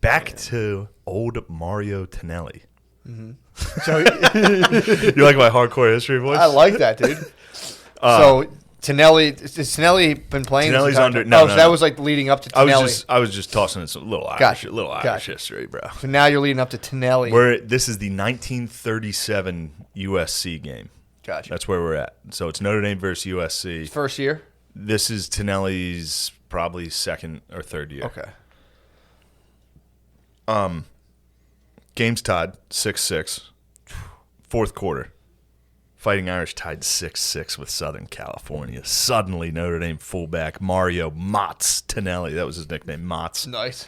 Back to old Mario Tonelli. Mm-hmm. So You like my hardcore history voice? I like that, dude. So Tonelli, has Tonelli been playing? Tonelli's this entire under- time? no, Oh, no, so that no. was like leading up to I Tonelli. was just tossing in some little Irish, Gotcha. Irish Gotcha. history, bro. So now you're leading up to Tonelli. This is the 1937 USC game. Gotcha. That's where we're at. So it's Notre Dame versus USC. First year? This is Tonelli's probably second or third year. Okay. Game's tied 6-6. Fourth quarter. Fighting Irish tied 6-6 with Southern California. Suddenly, Notre Dame fullback Mario Motts Tonelli, that was his nickname, Motts. Nice.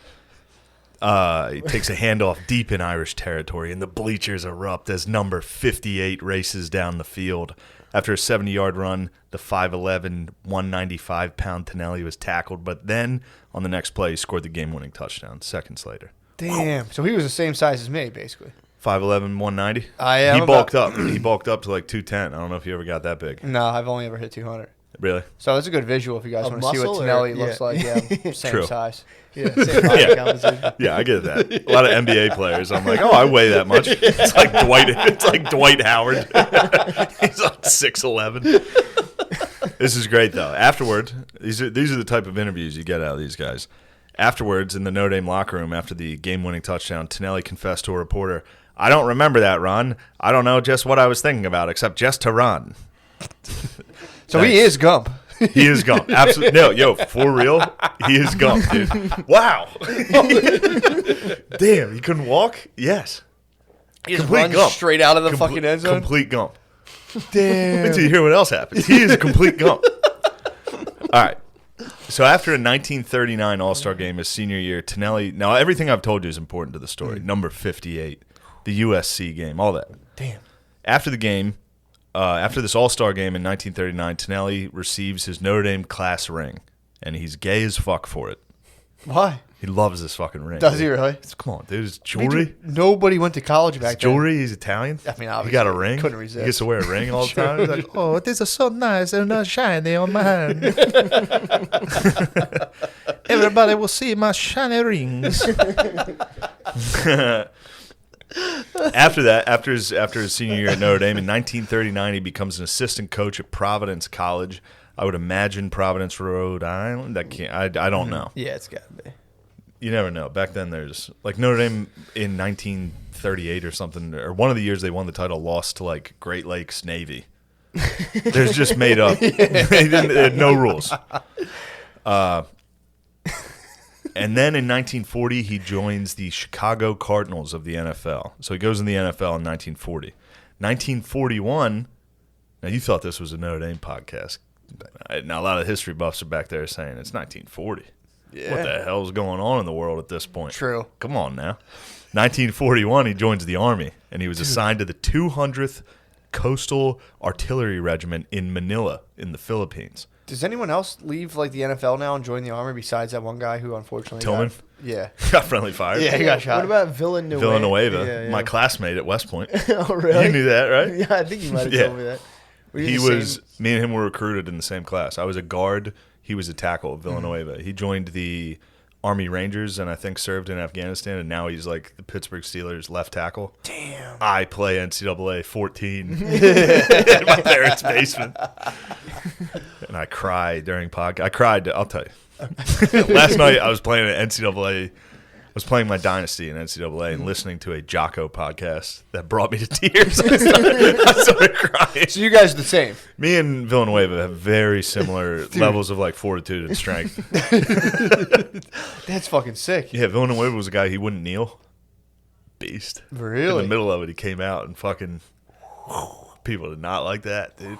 He takes a handoff deep in Irish territory, and the bleachers erupt as number 58 races down the field. After a 70-yard run, the 5'11", 195-pound Tonelli was tackled, but then on the next play, he scored the game-winning touchdown seconds later. Damn. So he was the same size as me, basically. 5'11", 190? I am He bulked up. He bulked up to like 210. I don't know if you ever got that big. No, I've only ever hit 200. Really? So that's a good visual if you guys A want to see what muscle Tonelli or- looks yeah. like. Yeah, same True. size. Yeah, same body composition. Yeah, I get that. A lot of NBA players, I'm like, oh, I weigh that much. It's like Dwight. It's like Dwight Howard. He's like 6'11". This is great though. Afterward, these are the type of interviews you get out of these guys. Afterwards, in the Notre Dame locker room, after the game-winning touchdown, Tonelli confessed to a reporter, "I don't remember that run. I don't know just what I was thinking about, except just to run." So he is Gump. He is Gump. Absolutely. No, yo, for real, he is Gump, dude. Wow. Damn, he couldn't walk? Yes. He just Complete runs Gump. straight out of the fucking end zone. Complete Gump. Damn. Wait till you hear what else happens. He is a complete Gump. All right. So after a 1939 All-Star game his senior year, Tonelli, now everything I've told you is important to the story. Number 58, the USC game, all that. Damn. After the game, after this All-Star game in 1939, Tonelli receives his Notre Dame class ring, and he's gay as fuck for it. Why? He loves this fucking ring. Does he really? Come on, dude. It's I mean, jewelry. dude, nobody went to college back It's jewelry. He's Italian. I mean, he got a obviously, ring. couldn't resist. He gets to wear a ring all the time. He's like, oh, this is so nice and not shiny on my hand. Everybody will see my shiny rings. After that, after his senior year at Notre Dame in 1939, he becomes an assistant coach at Providence College. I would imagine Providence, Rhode Island. I don't know. Yeah, it's got to be. You never know. Back then, there's like Notre Dame in 1938 or something, or one of the years they won the title, lost to like Great Lakes Navy. There's just made up. They had no rules. And then in 1940, he joins the Chicago Cardinals of the NFL. So he goes in the NFL in 1940. 1941. Now you thought this was a Notre Dame podcast. Now a lot of history buffs are back there saying it's 1940. Yeah. What the hell's going on in the world at this point? True. Come on now. 1941, he joins the Army, and he was assigned to the 200th Coastal Artillery Regiment in Manila in the Philippines. Does anyone else leave like the NFL now and join the Army besides that one guy who unfortunately Tillman? Yeah. Got friendly fire. Yeah, he got shot. What about Villanueva? Villanueva, Yeah, yeah. my classmate at West Point. Oh, really? You knew that, right? Yeah, I think you might have Yeah. told me that. Were you He the was, same- me and him were recruited in the same class. I was a guard. He was a tackle at Villanueva. He joined the Army Rangers and I think served in Afghanistan, and now he's like the Pittsburgh Steelers left tackle. Damn. I play NCAA 14 in my parents' basement. And I cry during podcast. I cried, I'll tell you. Last night I was playing an NCAA. I was playing my Dynasty in NCAA and listening to a Jocko podcast that brought me to tears. I started crying. So you guys are the same. Me and Villanueva have very similar levels of like fortitude and strength. That's fucking sick. Yeah, Villanueva was a guy, he wouldn't kneel. Beast. In Really? the middle of it, he came out and fucking people did not like that, dude.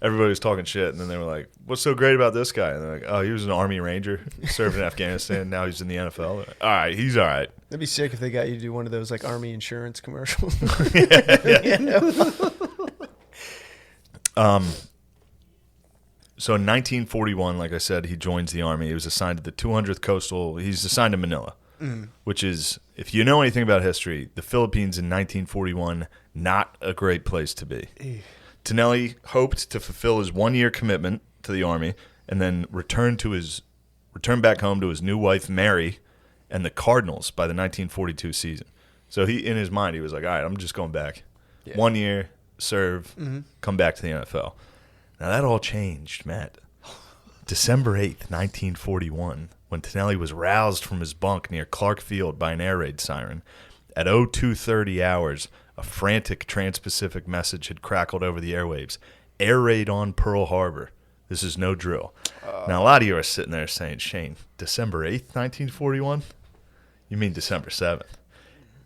Everybody was talking shit, and then they were like, what's so great about this guy? And they're like, oh, he was an Army Ranger, served in Afghanistan, now he's in the NFL. Like, all right, he's all right. That'd be sick if they got you to do one of those like Army insurance commercials. So in 1941, like I said, he joins the Army. He was assigned to the 200th Coastal. He's assigned to Manila, which is, if you know anything about history, the Philippines in 1941, not a great place to be. Tonelli hoped to fulfill his one-year commitment to the Army and then return back home to his new wife, Mary, and the Cardinals by the 1942 season. So he, in his mind, he was like, all right, I'm just going back. 1 year, serve, come back to the NFL. Now, that all changed, Matt. December 8th, 1941, when Tonelli was roused from his bunk near Clark Field by an air raid siren. At 02:30 hours, a frantic Trans-Pacific message had crackled over the airwaves. Air raid on Pearl Harbor. This is no drill. Now, a lot of you are sitting there saying, Shane, December 8th, 1941? You mean December 7th?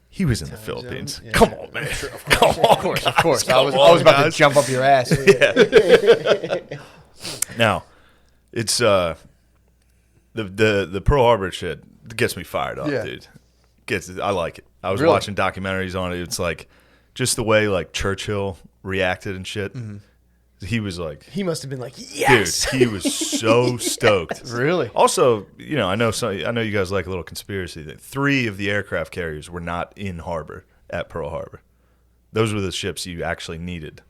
He was in the Philippines. Yeah. Come on, man. Come on, Of course. I was about to jump up your ass. Now, it's the Pearl Harbor shit gets me fired up, dude. I like it. I was watching documentaries on it. It's like just the way like Churchill reacted and shit. He was like, He must have been like, yes. dude, he was so stoked. Really? Also, I know you guys like a little conspiracy. That 3 of the aircraft carriers were not in harbor at Pearl Harbor. Those were the ships you actually needed.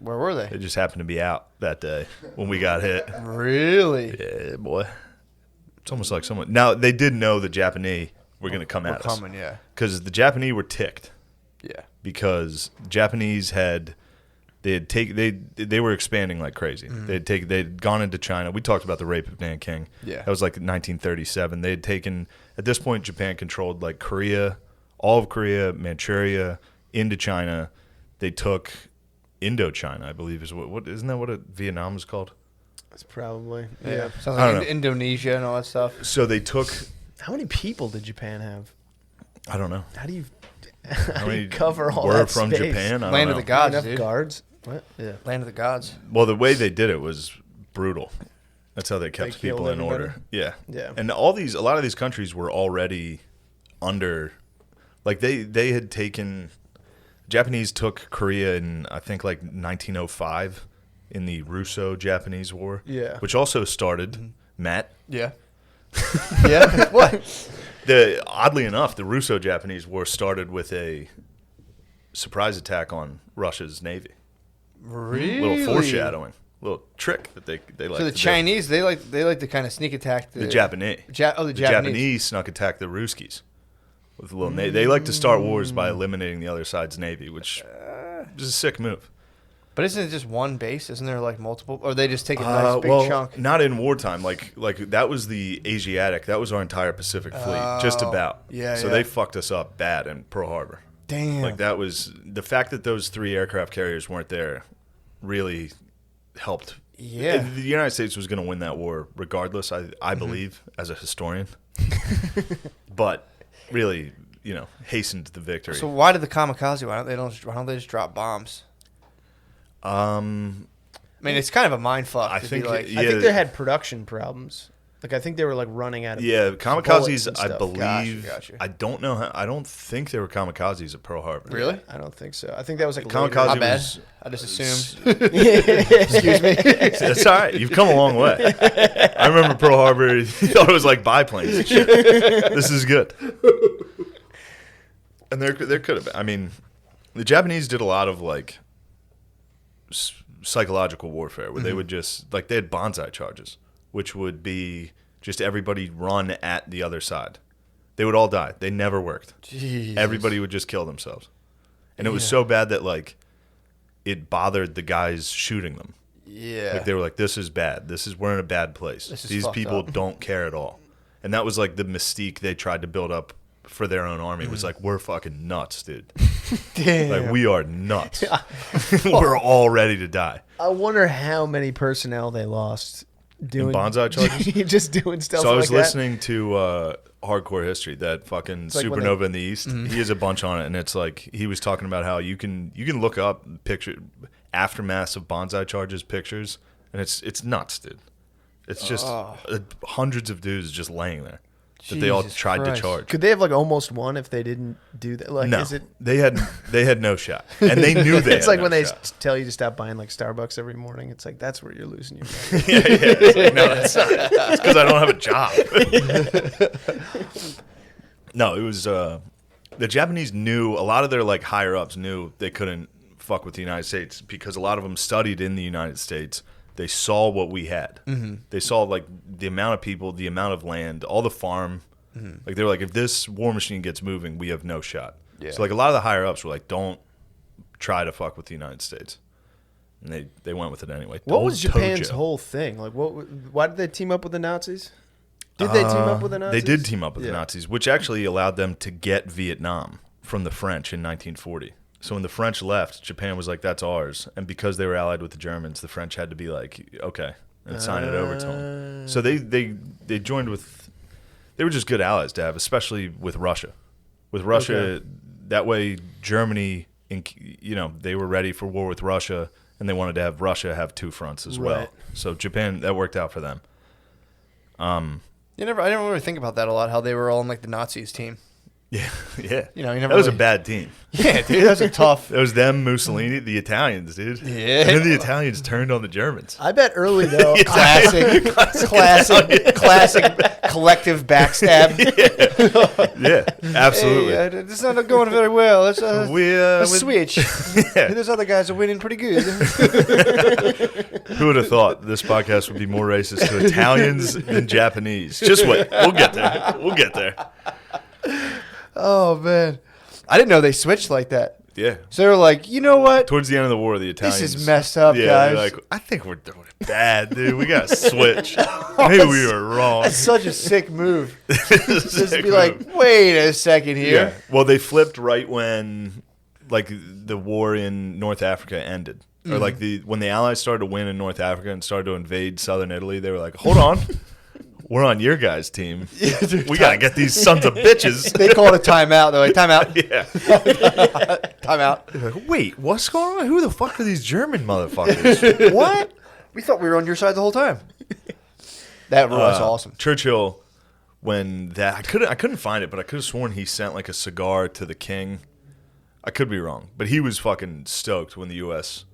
Where were they? They just happened to be out that day when we got hit. Really? Yeah, boy. It's almost like someone. Now they did know the Japanese were going to come at us. Yeah. Because the Japanese were ticked. Yeah. Because the Japanese they were expanding like crazy. They'd gone into China. We talked about the rape of Nanking. Yeah. That was like 1937. They had taken, at this point, Japan controlled like Korea, all of Korea, Manchuria, into China. They took Indochina, I believe is what isn't that what Vietnam is called? It's probably. Yeah. Sounds I like don't know. Indonesia and all that stuff. So they took, How many people did Japan have? I don't know. How do you How many cover all were that from space? Japan? I don't Land know. of the gods, Enough dude. guards? What? Yeah. Land of the gods. Well, the way they did it was brutal. That's how they kept They people killed in order. everybody? Yeah. Yeah. And a lot of these countries were already under, like they had taken, Japanese took Korea in I think like 1905 in the Russo-Japanese War. Yeah. Which also started, Matt. Yeah. Yeah. What? Oddly enough, the Russo-Japanese War started with a surprise attack on Russia's navy. Really? Little foreshadowing, little trick that they like. So the to Chinese, they like to kind of sneak attack do. The Japanese. the The Japanese. Japanese snuck attack the Ruskies with a little. They like to start wars by eliminating the other side's navy, which is a sick move. But isn't it just one base? Isn't there like multiple? Or they just take a nice big chunk? Not in wartime. Like that was the Asiatic. That was our entire Pacific fleet, just about. Yeah, So yeah. they fucked us up bad in Pearl Harbor. Damn. Like that was the fact that those 3 aircraft carriers weren't there, really helped. Yeah. The United States was going to win that war regardless. I believe as a historian, but really, hastened the victory. So why did the kamikaze? Why don't they just drop bombs? I mean, it's kind of a mind fuck. I to think be like, yeah. I think they had production problems. Like I think they were like running out of Yeah, bullets kamikazes. and I stuff. believe. Gotcha. I don't know. I don't think there were kamikazes at Pearl Harbor. Really? I don't think so. I think that was like Kamikaze My later. bad. was- I just assumed. Excuse me. That's all right. You've come a long way. I remember Pearl Harbor. You thought it was like biplanes and shit. This is good. And there could have been. I mean, the Japanese did a lot of like psychological warfare where they would just like they had bonsai charges, which would be just everybody run at the other side. They would all die. They never worked. Jesus. Everybody would just kill themselves. And it was so bad that like it bothered the guys shooting them. Yeah. Like they were like, "This is bad. We're in a bad place. This is These fucked people up." don't care at all." And that was like the mystique they tried to build up for their own army. It was like, "We're fucking nuts, dude. Damn. Like we are nuts. We're all ready to die." I wonder how many personnel they lost doing bonsai charges? just doing stuff. So I was like listening to Hardcore History, that fucking like when Supernova in the East. He has a bunch on it, and it's like he was talking about how you can look up aftermaths of bonsai charges pictures, and it's nuts, dude. It's just hundreds of dudes just laying there that they all Jesus tried Christ. to charge. that. Could they have like almost won if they didn't do that? Like, No, is it? they had no shot, and they knew they. It's had like no when they shot. tell you to stop buying like Starbucks every morning. It's like that's where you're losing your money. yeah. It's like, no, that's not. It's because I don't have a job. No, it was the Japanese knew, a lot of their like higher ups knew they couldn't fuck with the United States because a lot of them studied in the United States. They saw what we had. They saw like the amount of people, the amount of land, all the farm Like they were like, if this war machine gets moving, we have no shot. Yeah. So like a lot of the higher ups were like, don't try to fuck with the United States, and they went with it anyway. What was Japan's Tojo. whole thing? Like, why did they team up with the Nazis? Did they team up with the Nazis? They did team up with the Yeah. Nazis, which actually allowed them to get Vietnam from the French in 1940. So when the French left, Japan was like, that's ours. And because they were allied with the Germans, the French had to be like, okay, and sign it over to them. So they joined with, they were just good allies to have, especially with Russia. With Russia, that way Germany, they were ready for war with Russia, and they wanted to have Russia have two fronts as well. Right. So Japan, that worked out for them. I didn't really think about that a lot. How they were all on like the Nazis team. Yeah, yeah. You never. That was a really- bad team. Yeah, dude, that was a tough. It was them, Mussolini, the Italians, dude. Yeah. And then the Italians turned on the Germans. I bet early though. Classic collective backstab. Yeah, absolutely. Hey, this is not going very well. Let's With- switch. Yeah. Those other guys are winning pretty good. Who would have thought this podcast would be more racist to Italians than Japanese? Just wait. We'll get there. We'll get there. Oh man, I didn't know they switched like that. Yeah. So they were like, you know what? Towards the end of the war, the Italians. This is messed up, yeah, guys. they're like, I think we're doing it bad, dude. We got to switch. Maybe we were wrong. That's such a sick move. Just Sick be like, move. wait a second Yeah. here. Well, they flipped right when, like, the war in North Africa ended. Or, like, when the Allies started to win in North Africa and started to invade southern Italy, they were like, hold on. We're on your guys' team. Yeah, dude, We got to get these sons of bitches. They called a timeout. They're like, timeout, Yeah. timeout. They're like, wait, what's going on? Who the fuck are these German motherfuckers? What? We thought we were on your side the whole time. That was awesome. Churchill, when that I couldn't find it, but I could have sworn he sent like a cigar to the king. I could be wrong, but he was fucking stoked when the U.S.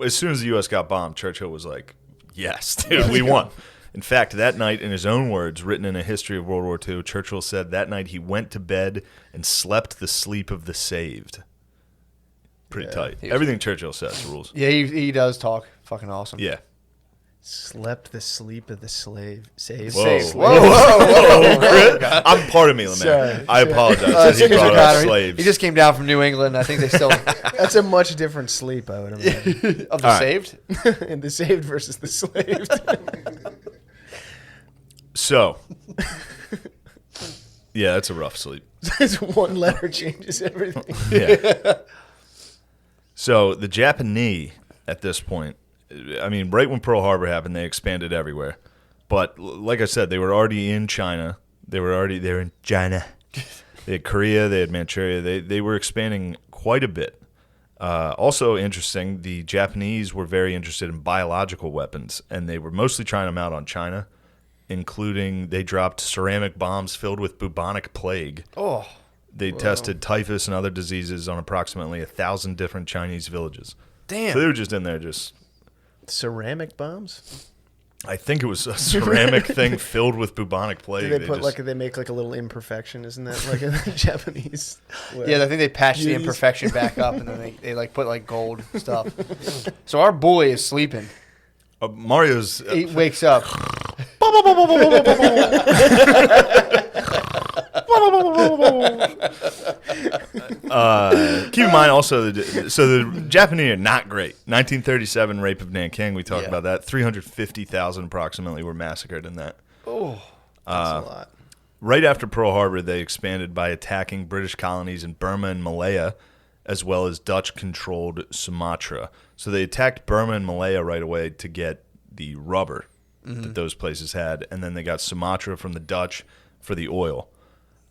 As soon as the U.S. got bombed, Churchill was like, "Yes, dude, we won." In fact, that night, in his own words, written in a history of World War II, Churchill said that night he went to bed and slept the sleep of the saved. Pretty tight. Everything Churchill says rules. Yeah, he does talk. Fucking awesome. Yeah. Slept the sleep of the slave. Saved. Whoa. Saved. Whoa, Chris. I'm part of me, man. Sorry. I apologize that he Caesar brought up Connor, slaves. he just came down from New England. I think they still That's a much different sleep, I would imagine. of the All right. saved. And the saved versus the slaved. So, yeah, that's a rough sleep. This one letter changes everything. Yeah. So the Japanese at this point, I mean, right when Pearl Harbor happened, they expanded everywhere. But like I said, they were already in China. They were in China. They had Korea. They had Manchuria. They were expanding quite a bit. Also interesting, the Japanese were very interested in biological weapons, and they were mostly trying them out on China, including they dropped ceramic bombs filled with bubonic plague. Oh, They tested typhus and other diseases on approximately 1,000 different Chinese villages. damn. So they were just in there Ceramic bombs? I think it was a ceramic thing filled with bubonic plague. Do they put they make like a little imperfection? Isn't that like a Japanese way? Yeah, I think they patched the Beauties. imperfection back up, and then they like put like gold stuff. So our boy is sleeping. Mario's... He wakes up. keep in mind also, the Japanese are not great. 1937 rape of Nanking, we talked Yeah. about that. 350,000 approximately were massacred in that. Oh, That's a lot. Right after Pearl Harbor, they expanded by attacking British colonies in Burma and Malaya, as well as Dutch-controlled Sumatra. So they attacked Burma and Malaya right away to get the rubber that those places had, and then they got Sumatra from the Dutch for the oil.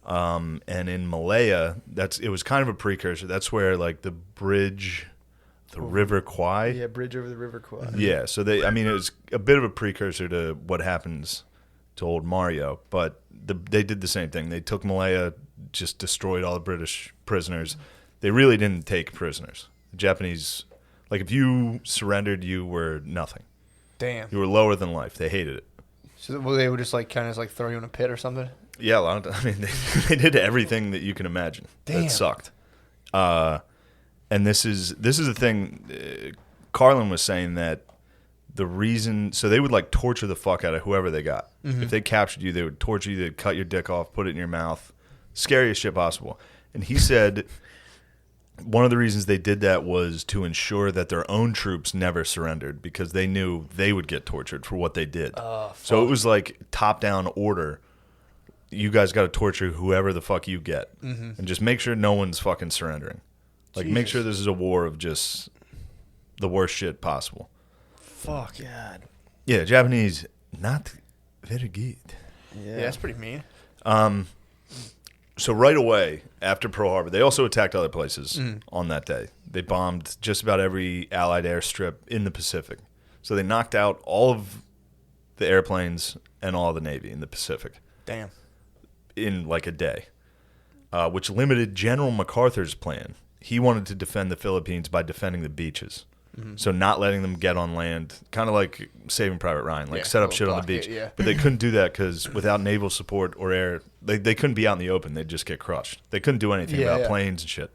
And in Malaya, it was kind of a precursor. That's where like the bridge, the River Kwai. Yeah, bridge over the River Kwai. Yeah, so it was a bit of a precursor to what happens to old Mario, but they did the same thing. They took Malaya, just destroyed all the British prisoners. They really didn't take prisoners. The Japanese, like if you surrendered, you were nothing. damn. You were lower than life. They hated it. So they would just like kind of like throw you in a pit or something. Yeah, I mean, they did everything that you can imagine. Damn. That sucked. And this is the thing. Carlin was saying that the reason, so they would like torture the fuck out of whoever they got. If they captured you, they would torture you, they'd cut your dick off, put it in your mouth. Scariest shit possible. And he said one of the reasons they did that was to ensure that their own troops never surrendered because they knew they would get tortured for what they did. So it was like top-down order. You guys got to torture whoever the fuck you get. And just make sure no one's fucking surrendering. Like, make sure this is a war of just the worst shit possible. Fuck. God. Yeah, Japanese, not very good. Yeah, that's pretty mean. So right away, after Pearl Harbor, they also attacked other places on that day. They bombed just about every Allied airstrip in the Pacific. So they knocked out all of the airplanes and all of the Navy in the Pacific. Damn. In like a day, which limited General MacArthur's plan. He wanted to defend the Philippines by defending the beaches. So not letting them get on land, kind of like Saving Private Ryan, like set up shit on the beach. But they couldn't do that because without naval support or air, they couldn't be out in the open. They'd just get crushed. They couldn't do anything about planes and shit.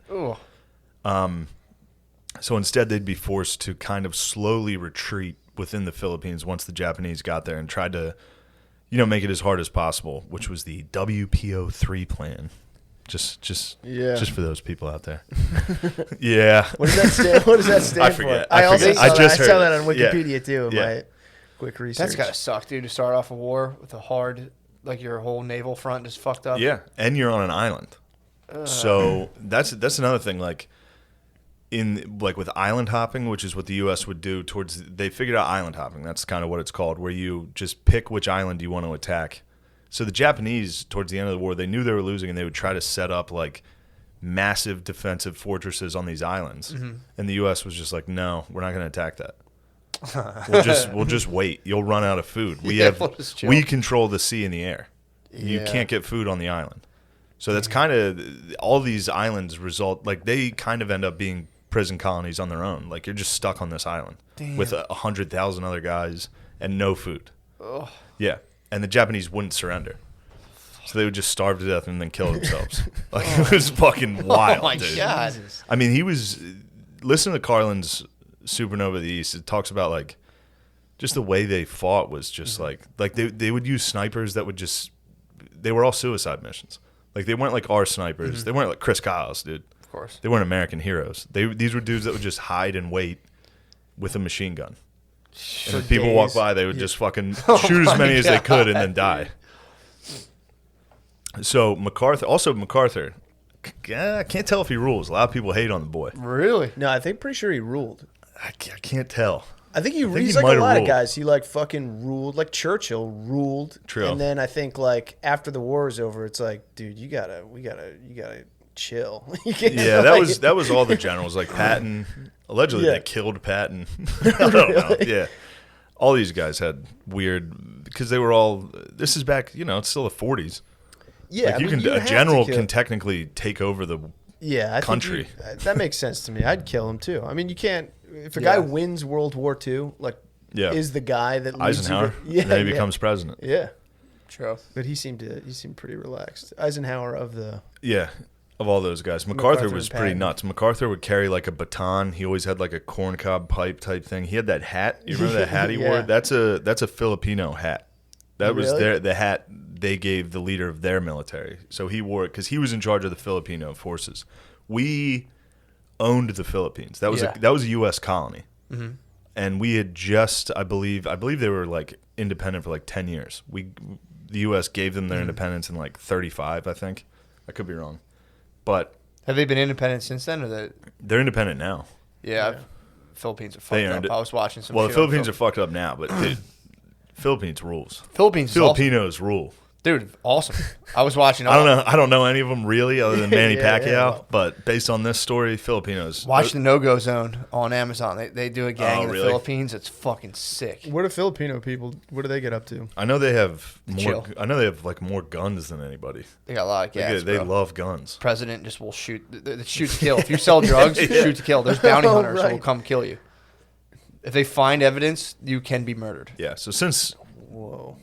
So instead, they'd be forced to kind of slowly retreat within the Philippines once the Japanese got there and tried to, make it as hard as possible, which was the WPO3 plan. Just for those people out there. Yeah. What does that stand I forget. for? I just saw that heard on Wikipedia too in my quick research. That's gotta suck, dude, to start off a war with a hard, like your whole naval front just fucked up. Yeah, and you're on an island. So that's another thing. Like with island hopping, which is what the U.S. would do they figured out island hopping. That's kind of what it's called, where you just pick which island you want to attack. So the Japanese, towards the end of the war, they knew they were losing, and they would try to set up like massive defensive fortresses on these islands. And the U.S. was just like, no, we're not going to attack that. We'll just wait. You'll run out of food. We control the sea and the air. You can't get food on the island. So that's kind of all these islands result like they kind of end up being prison colonies on their own. Like you're just stuck on this island with 100,000 other guys and no food. Ugh. Yeah. And the Japanese wouldn't surrender. So they would just starve to death and then kill themselves. Like, it was fucking wild, Oh, my dude. God. I mean, listen to Carlin's Supernova of the East. It talks about, like, just the way they fought was just, like they would use snipers that would just, they were all suicide missions. Like, they weren't like our snipers. They weren't like Chris Kyle's, dude. Of course. They weren't American heroes. These were dudes that would just hide and wait with a machine gun. And if people walk by, they would just fucking shoot as many as they could and then die. So MacArthur, I can't tell if he rules. A lot of people hate on the boy. Really? No, I think pretty sure he ruled. I can't tell. I think he's he like might a have lot of ruled. guys. He like fucking ruled. Like Churchill ruled. True. And then I think like after the war is over, it's like, dude, you gotta chill. Yeah, that was all the generals. Like Patton, allegedly they killed Patton. I don't know. Yeah, all these guys had weird because they were all. This is back. It's still the 40s. Yeah, like a general can technically take over the country. That makes sense to me. I'd kill him too. I mean, you can't. If a guy wins World War II, like, is the guy that leads Eisenhower, and then he becomes president. Yeah, true. But he seemed pretty relaxed. Eisenhower of all those guys. MacArthur was pretty Patton. nuts. MacArthur would carry like a baton. He always had like a corncob pipe type thing. He had that hat. You remember that hat he wore? That's a Filipino hat. That was the hat they gave the leader of their military. So he wore it because he was in charge of the Filipino forces. We owned the Philippines. That was a U.S. colony, and we had just I believe they were like independent for like 10 years. The U.S. gave them their independence in like 35, I think. I could be wrong, but have they been independent since then, or they're independent now? Yeah, Philippines are fucked up. I was watching some. Well, the Philippines are fucked up now, but dude, Philippines rules. Filipinos rule. Dude, awesome. I was watching. I don't know any of them really, other than Manny Pacquiao. But based on this story, Filipinos. Watch the No-Go Zone on Amazon. They do a gang in the Philippines. It's fucking sick. What are Filipino people? What do they get up to? I know they have more. Chill. I know they have like more guns than anybody. They got a lot of gas. They love guns. President just will shoot. Shoot to kill. If you sell drugs, shoot to kill. There's bounty hunters who will come kill you. If they find evidence, you can be murdered. Yeah. So since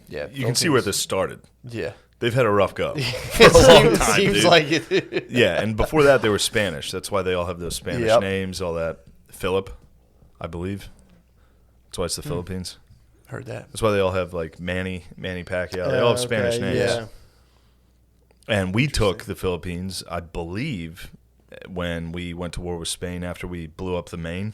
Yeah, you can see where this started. Yeah. They've had a rough go for a long time, seems dude. like it. Yeah, and before that they were Spanish. That's why they all have those Spanish names, all that. Philip, I believe. That's why it's the Philippines. Heard that. That's why they all have like Manny Pacquiao. They all have Spanish names. Yeah. And we took the Philippines, I believe, when we went to war with Spain after we blew up the Maine.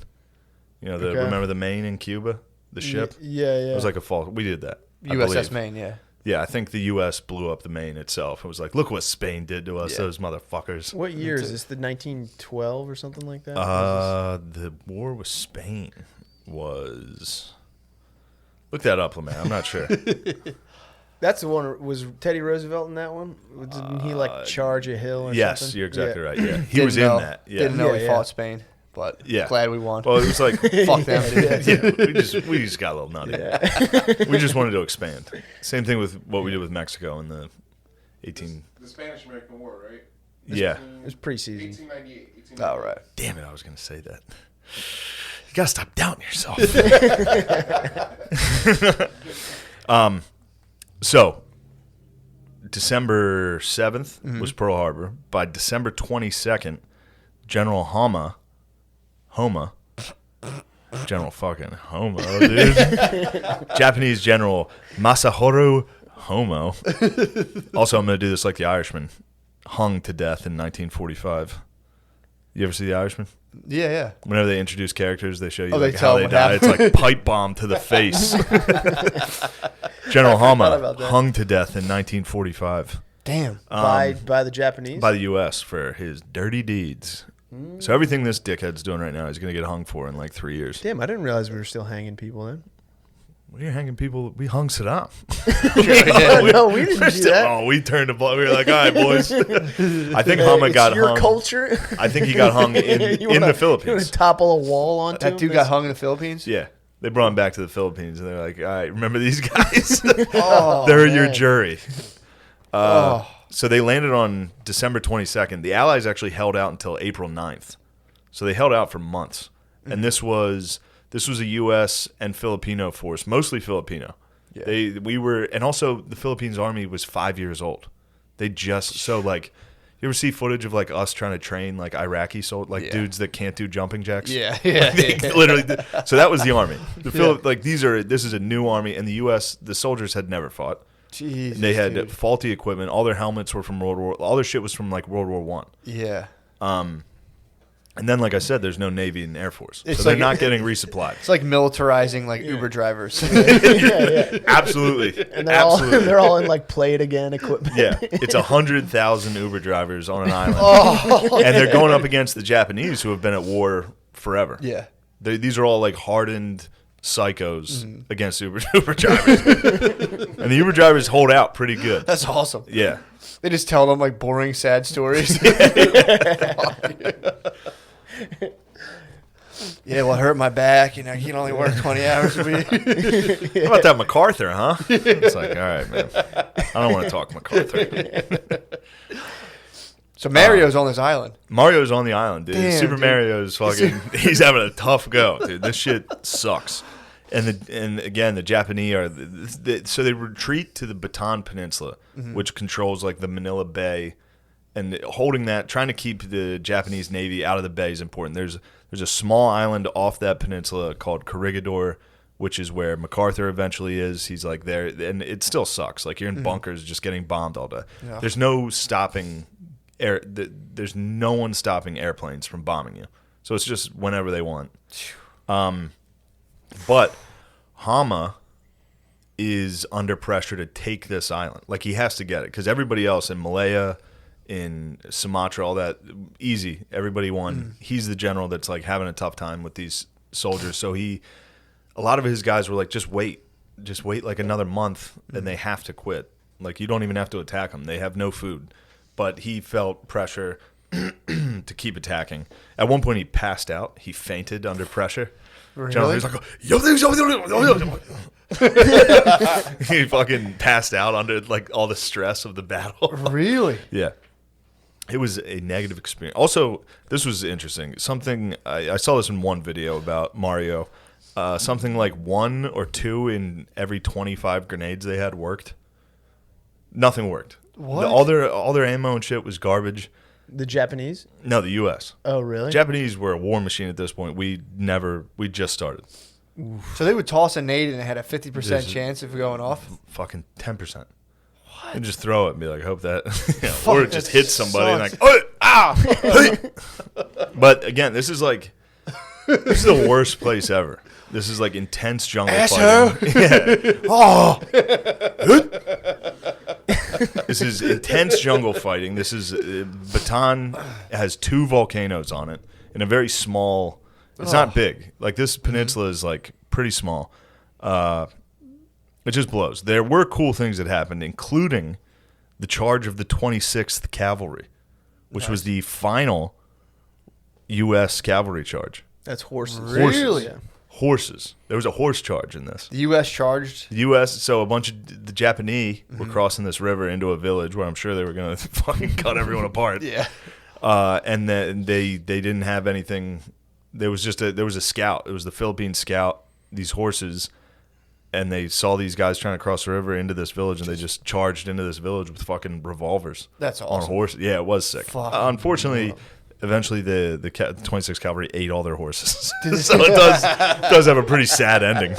You know, remember the Maine in Cuba? The ship? Yeah. It was like a false. We did that. USS Maine, yeah. Yeah, I think the U.S. blew up the Maine itself. It was like, look what Spain did to us, those motherfuckers. What year is this? The 1912 or something like that? The war with Spain was... Look that up, LeMay. I'm not sure. That's the one. Was Teddy Roosevelt in that one? Didn't he like charge a hill or something? Yes, you're exactly right. Yeah, he was in that. Yeah. Didn't know he fought Spain, but glad we won. Well, it was like fuck them. We just got a little nutty. Yeah. We just wanted to expand. Same thing with what we did with Mexico in the the Spanish-American War, right? Yeah, it was preseason. 1898. All right. Damn it, I was going to say that. You got to stop doubting yourself. So, December 7th was Pearl Harbor. By December 22nd, General General fucking Homo, dude. Japanese General Masaharu Homo. Also, I'm going to do this like the Irishman. Hung to death in 1945. You ever see The Irishman? Yeah. Whenever they introduce characters, they show you they how they die. It's like pipe bomb to the face. General Hama hung to death in 1945. Damn. By the Japanese? By the U.S. for his dirty deeds. So everything this dickhead's doing right now, he's going to get hung for in like 3 years. Damn, I didn't realize we were still hanging people then. We're hanging people. We hung Saddam. No, we didn't do that. Oh, we turned the ball. We were like, all right, boys. I think Hama got hung. Your culture? I think he got hung in the Philippines. You want to topple a wall onto him? That dude got hung in the Philippines? Yeah. They brought him back to the Philippines, and they're like, all right, remember these guys? Oh, they're your jury. So they landed on December 22nd. The Allies actually held out until April 9th. So they held out for months. And this was a U.S. and Filipino force, mostly Filipino. Yeah. And also the Philippines Army was 5 years old. They just, you ever see footage of like us trying to train like Iraqi soldiers, dudes that can't do jumping jacks? Yeah. Literally. So that was the army. This is a new army, and the U.S. the soldiers had never fought. Jesus, they had faulty equipment. All their helmets were from all their shit was from like World War I. Yeah. And then, like I said, there's no Navy and Air Force. So they're not getting resupplied. It's like militarizing like Uber drivers. Absolutely. And they're all in like play-it-again equipment. Yeah. It's 100,000 Uber drivers on an island. And they're going up against the Japanese who have been at war forever. Yeah. These are all like hardened psychos against Uber drivers. And the Uber drivers hold out pretty good. That's awesome. Yeah. They just tell them like boring, sad stories. Yeah, well, I hurt my back. You know, you can only work 20 hours a week. How about that MacArthur, huh? It's like, all right, man. I don't want to talk MacArthur. So Mario's on this island. Mario's on the island, dude. Damn, Super dude. Mario's fucking. He's having a tough go, dude. This shit sucks. And again, the Japanese are so they retreat to the Bataan Peninsula, which controls like the Manila Bay, and holding that, trying to keep the Japanese Navy out of the bay is important. There's a small island off that peninsula called Corregidor, which is where MacArthur eventually is. He's like there, and it still sucks. Like you're in bunkers, just getting bombed all day. Yeah. There's no stopping air. There's no one stopping airplanes from bombing you. So it's just whenever they want. But Hama is under pressure to take this island. Like, he has to get it because everybody else in Malaya, in Sumatra, all that, easy. Everybody won. He's the general that's, like, having a tough time with these soldiers. So a lot of his guys were like, just wait like another month and they have to quit. Like, you don't even have to attack them. They have no food. But he felt pressure to keep attacking. At one point, he passed out. He fainted under pressure. Really? He's like, he fucking passed out under like all the stress of the battle. Really? Yeah. It was a negative experience. Also, this was interesting. Something I saw this in one video about Mario. Something like 1 or 2 in every 25 grenades they had worked. Nothing worked. What? All their ammo and shit was garbage. The Japanese? No, the U.S. Oh, really? Japanese were a war machine at this point. We just started. So they would toss a nade and it had a 50% chance of going off? Fucking 10%. What? And just throw it and be like, hope that, Fuck, or it just hits somebody and sucks. like, But again, this is the worst place ever. This is like intense jungle fighting. Yeah. Oh. This is intense jungle fighting. This is Bataan has 2 volcanoes on it in a very small. It's not big. Like this peninsula is like pretty small. It just blows. There were cool things that happened, including the charge of the 26th Cavalry, which was the final U.S. cavalry charge. That's horses. Really? Yeah. Horses. There was a horse charge in this. The U.S. charged? The U.S., so a bunch of the Japanese were crossing this river into a village where I'm sure they were going to fucking cut everyone apart. Yeah. And then they didn't have anything. There was a scout. It was the Philippine scout, these horses, and they saw these guys trying to cross the river into this village, and they just charged into this village with fucking revolvers. That's awesome. On horses. Yeah, it was sick. Unfortunately, eventually the 26th Cavalry ate all their horses. So it does have a pretty sad ending.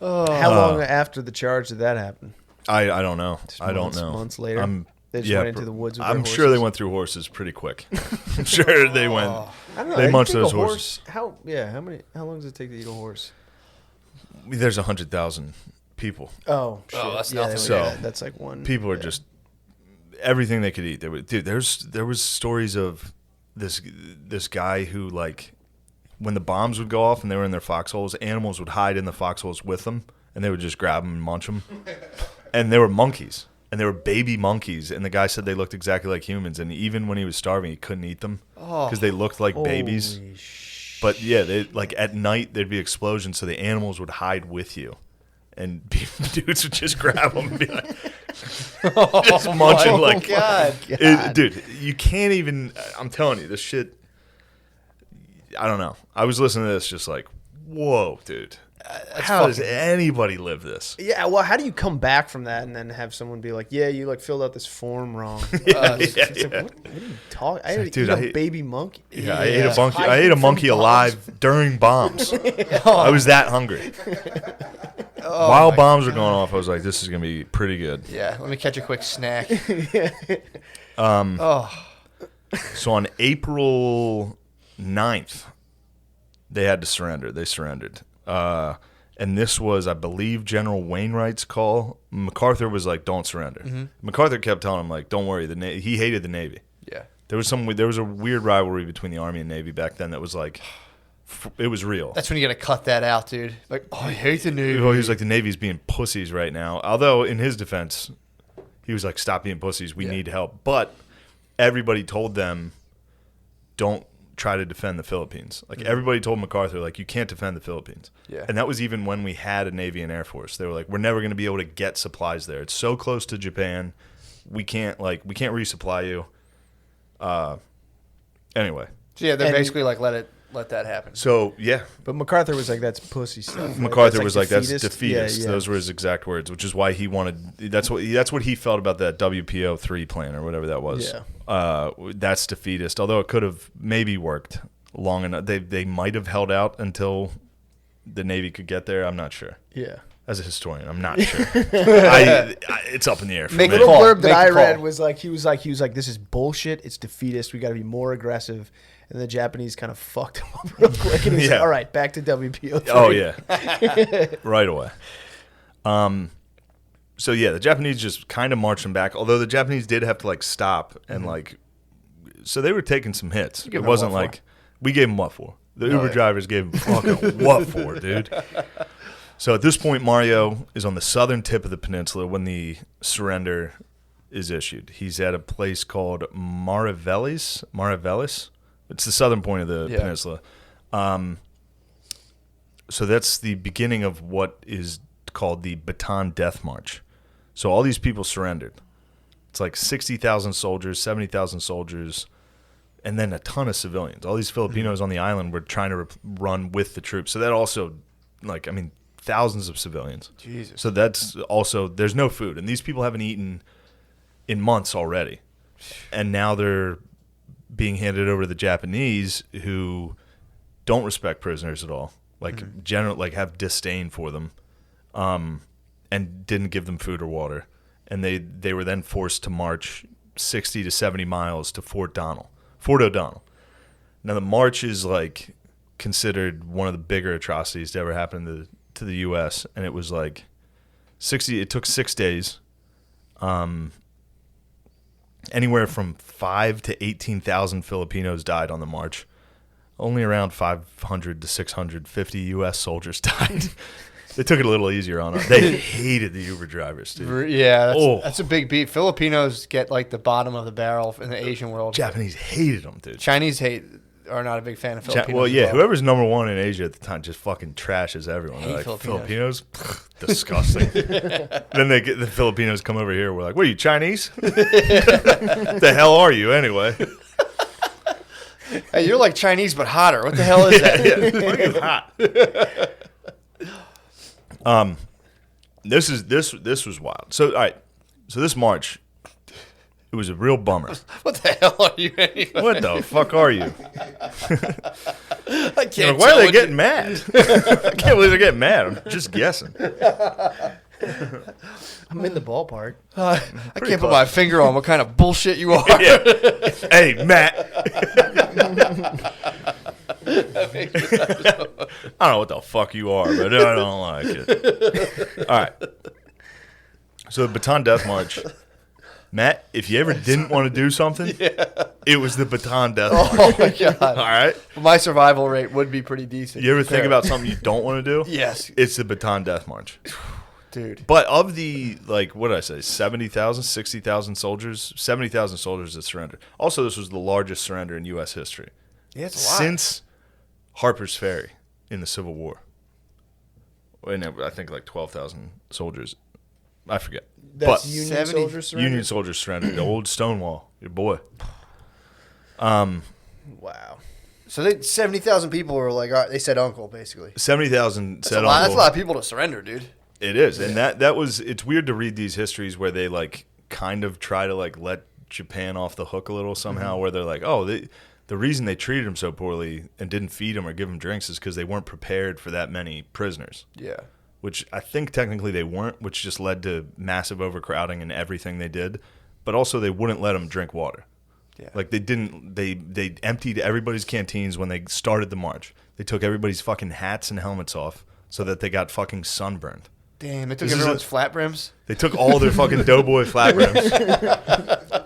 How long after the charge did that happen? I don't know. I don't know. Months later? They just went into the woods with I'm their sure they horses? went through horses pretty quick. I'm sure they went. I don't know. They I munched think those a horses. How long does it take to eat a horse? There's 100,000 people. Oh, shit. that's yeah, nothing. So, that's like one. People are just everything they could eat. There was stories of this guy who, like, when the bombs would go off and they were in their foxholes, animals would hide in the foxholes with them, and they would just grab them and munch them. And they were monkeys, and they were baby monkeys, and the guy said they looked exactly like humans, and even when he was starving, he couldn't eat them because they looked like babies. But yeah, they, like at night there'd be explosions, so the animals would hide with you, and dudes would just grab them and be like, just munching like, God. dude, you can't even. I'm telling you, this shit. I don't know. I was listening to this, just like, whoa, dude. How does anybody live this? Yeah, well, how do you come back from that and then have someone be like, "Yeah, you like filled out this form wrong"? It's like, what are you talking? I ate a baby monkey. Yeah, I ate a monkey. I ate a monkey alive during bombs. I was that hungry. While bombs were going off, I was like, "This is gonna be pretty good." Yeah, let me catch a quick snack. So on April 9th, they had to surrender. They surrendered. And this was, I believe, General Wainwright's call. MacArthur was like, "Don't surrender." Mm-hmm. MacArthur kept telling him, like, "Don't worry." He hated the Navy. Yeah. There was a weird rivalry between the Army and Navy back then that was like, it was real. That's when you got to cut that out, dude. Like, oh, I hate the Navy. Well, he was like, the Navy's being pussies right now. Although, in his defense, he was like, "Stop being pussies. We need help." But everybody told them, "Don't try to defend the Philippines." Like, everybody told MacArthur, like, "You can't defend the Philippines." Yeah. And that was even when we had a Navy and Air Force. They were like, "We're never going to be able to get supplies there. It's so close to Japan. We can't resupply you." Anyway. So yeah, they're basically like, let that happen. So, yeah. But MacArthur was like, "That's pussy stuff." MacArthur was like, "That's defeatist." Yeah. Those were his exact words, which is why he wanted. That's what he felt about that WPO3 plan or whatever that was. Yeah. That's defeatist. Although it could have maybe worked long enough. They might have held out until the Navy could get there. I'm not sure. Yeah. As a historian, I'm not sure. It's up in the air for Make me. a The call. blurb that Make I the read call. was like, he was like, "This is bullshit. It's defeatist. We got to be more aggressive." And the Japanese kind of fucked him up real quick. And he's like, "All right, back to WPO3." Oh yeah, right away. So yeah, the Japanese just kind of marched them back. Although the Japanese did have to like stop and like, so they were taking some hits. It them wasn't what for? like we gave them what for. The Uber drivers gave them fucking what for, dude. So at this point, Mario is on the southern tip of the peninsula when the surrender is issued. He's at a place called Mariveles. It's the southern point of the peninsula. So that's the beginning of what is called the Bataan Death March. So all these people surrendered. It's like 60,000 soldiers, 70,000 soldiers, and then a ton of civilians. All these Filipinos on the island were trying to run with the troops. So that also, like, I mean, thousands of civilians. Jesus. So that's also, there's no food. And these people haven't eaten in months already. And now they're being handed over to the Japanese, who don't respect prisoners at all. Like general, like have disdain for them, and didn't give them food or water. And they were then forced to march 60 to 70 miles to Fort O'Donnell. Now the march is like considered one of the bigger atrocities to ever happen to the U.S. And it was like 60. It took 6 days. Anywhere from 5 to 18,000 Filipinos died on the march. Only around 500 to 650 U.S. soldiers died. They took it a little easier on us. They hated the Uber drivers, dude. Yeah, that's a big beat. Filipinos get like the bottom of the barrel in the Asian world. Japanese hated them, dude. Chinese are not a big fan of Filipinos. Well, yeah, whoever's number one in Asia at the time just fucking trashes everyone. They're like, Filipinos? Disgusting. Then the Filipinos come over here. We're like, what are you, Chinese? The hell are you anyway? Hey, you're like Chinese but hotter. What the hell is that? Fucking hot. This was wild. So all right. So this march, it was a real bummer. What the hell are you anyway? What the fuck are you? I can't. Why are they getting mad? I can't believe they're getting mad. I'm just guessing. I'm in the ballpark. I can't put my finger on what kind of bullshit you are. Yeah. Hey, Matt. I don't know what the fuck you are, but I don't like it. All right. So the Bataan Death March. Matt, if you ever didn't want to do something, it was the Bataan Death March. Oh, my God. All right? My survival rate would be pretty decent. You ever think about something you don't want to do? Yes. It's the Bataan Death March. Dude. But of the, like, what did I say, 70,000, 60,000 soldiers? 70,000 soldiers that surrendered. Also, this was the largest surrender in U.S. history. Yeah, it's a lot. Since Harper's Ferry in the Civil War. And I think like 12,000 soldiers. I forget. That's but Union soldiers surrendered? Union soldiers surrendered. The old Stonewall, your boy. Wow. So 70,000 people were like, all right, they said uncle, basically. 70,000 said uncle. That's a lot of people to surrender, dude. It is. And that was, it's weird to read these histories where they like kind of try to like let Japan off the hook a little somehow, where they're like, oh, the reason they treated him so poorly and didn't feed him or give him drinks is because they weren't prepared for that many prisoners. Yeah. Which I think technically they weren't, which just led to massive overcrowding in everything they did. But also they wouldn't let them drink water. Yeah. Like they emptied everybody's canteens when they started the march. They took everybody's fucking hats and helmets off so that they got fucking sunburned. Damn, they took everyone's flat brims? They took all their fucking doughboy flat brims.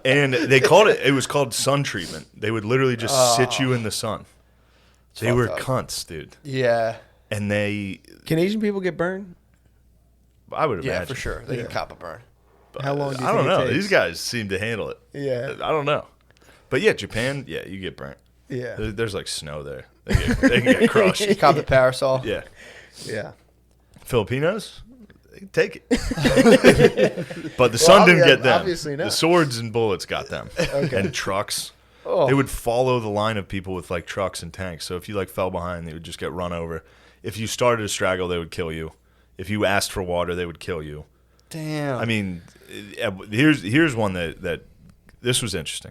And they called it was called sun treatment. They would literally just sit you in the sun. They were cunts, dude. Yeah. And Can Asian people get burned? I would imagine. Yeah, for sure. They can cop a burn. How long do you I think don't know. it takes? These guys seem to handle it. Yeah. I don't know. But yeah, Japan, yeah, you get burnt. Yeah. There's like snow there. They can get crushed. Cop the parasol. Yeah. Yeah. Filipinos, they can take it. But the sun didn't get them. Obviously not. The swords and bullets got them. Okay. And trucks. Oh. They would follow the line of people with like trucks and tanks. So if you like fell behind, they would just get run over. If you started to straggle, they would kill you. If you asked for water, they would kill you. Damn. I mean, here's one that this was interesting.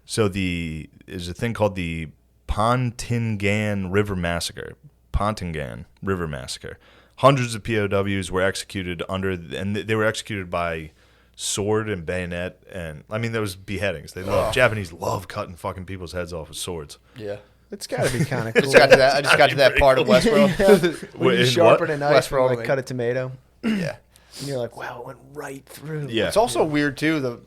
So there's a thing called the Pontingan River Massacre. Pontingan River Massacre. Hundreds of POWs were executed and they were executed by sword and bayonet, and I mean there was beheadings. Japanese love cutting fucking people's heads off with swords. Yeah. It's got to be kind of cool. I just got to that part of Westworld. When you sharpen a knife Westworld, and like cut a tomato. Yeah. And you're like, wow, it went right through. Yeah. It's also weird, too. The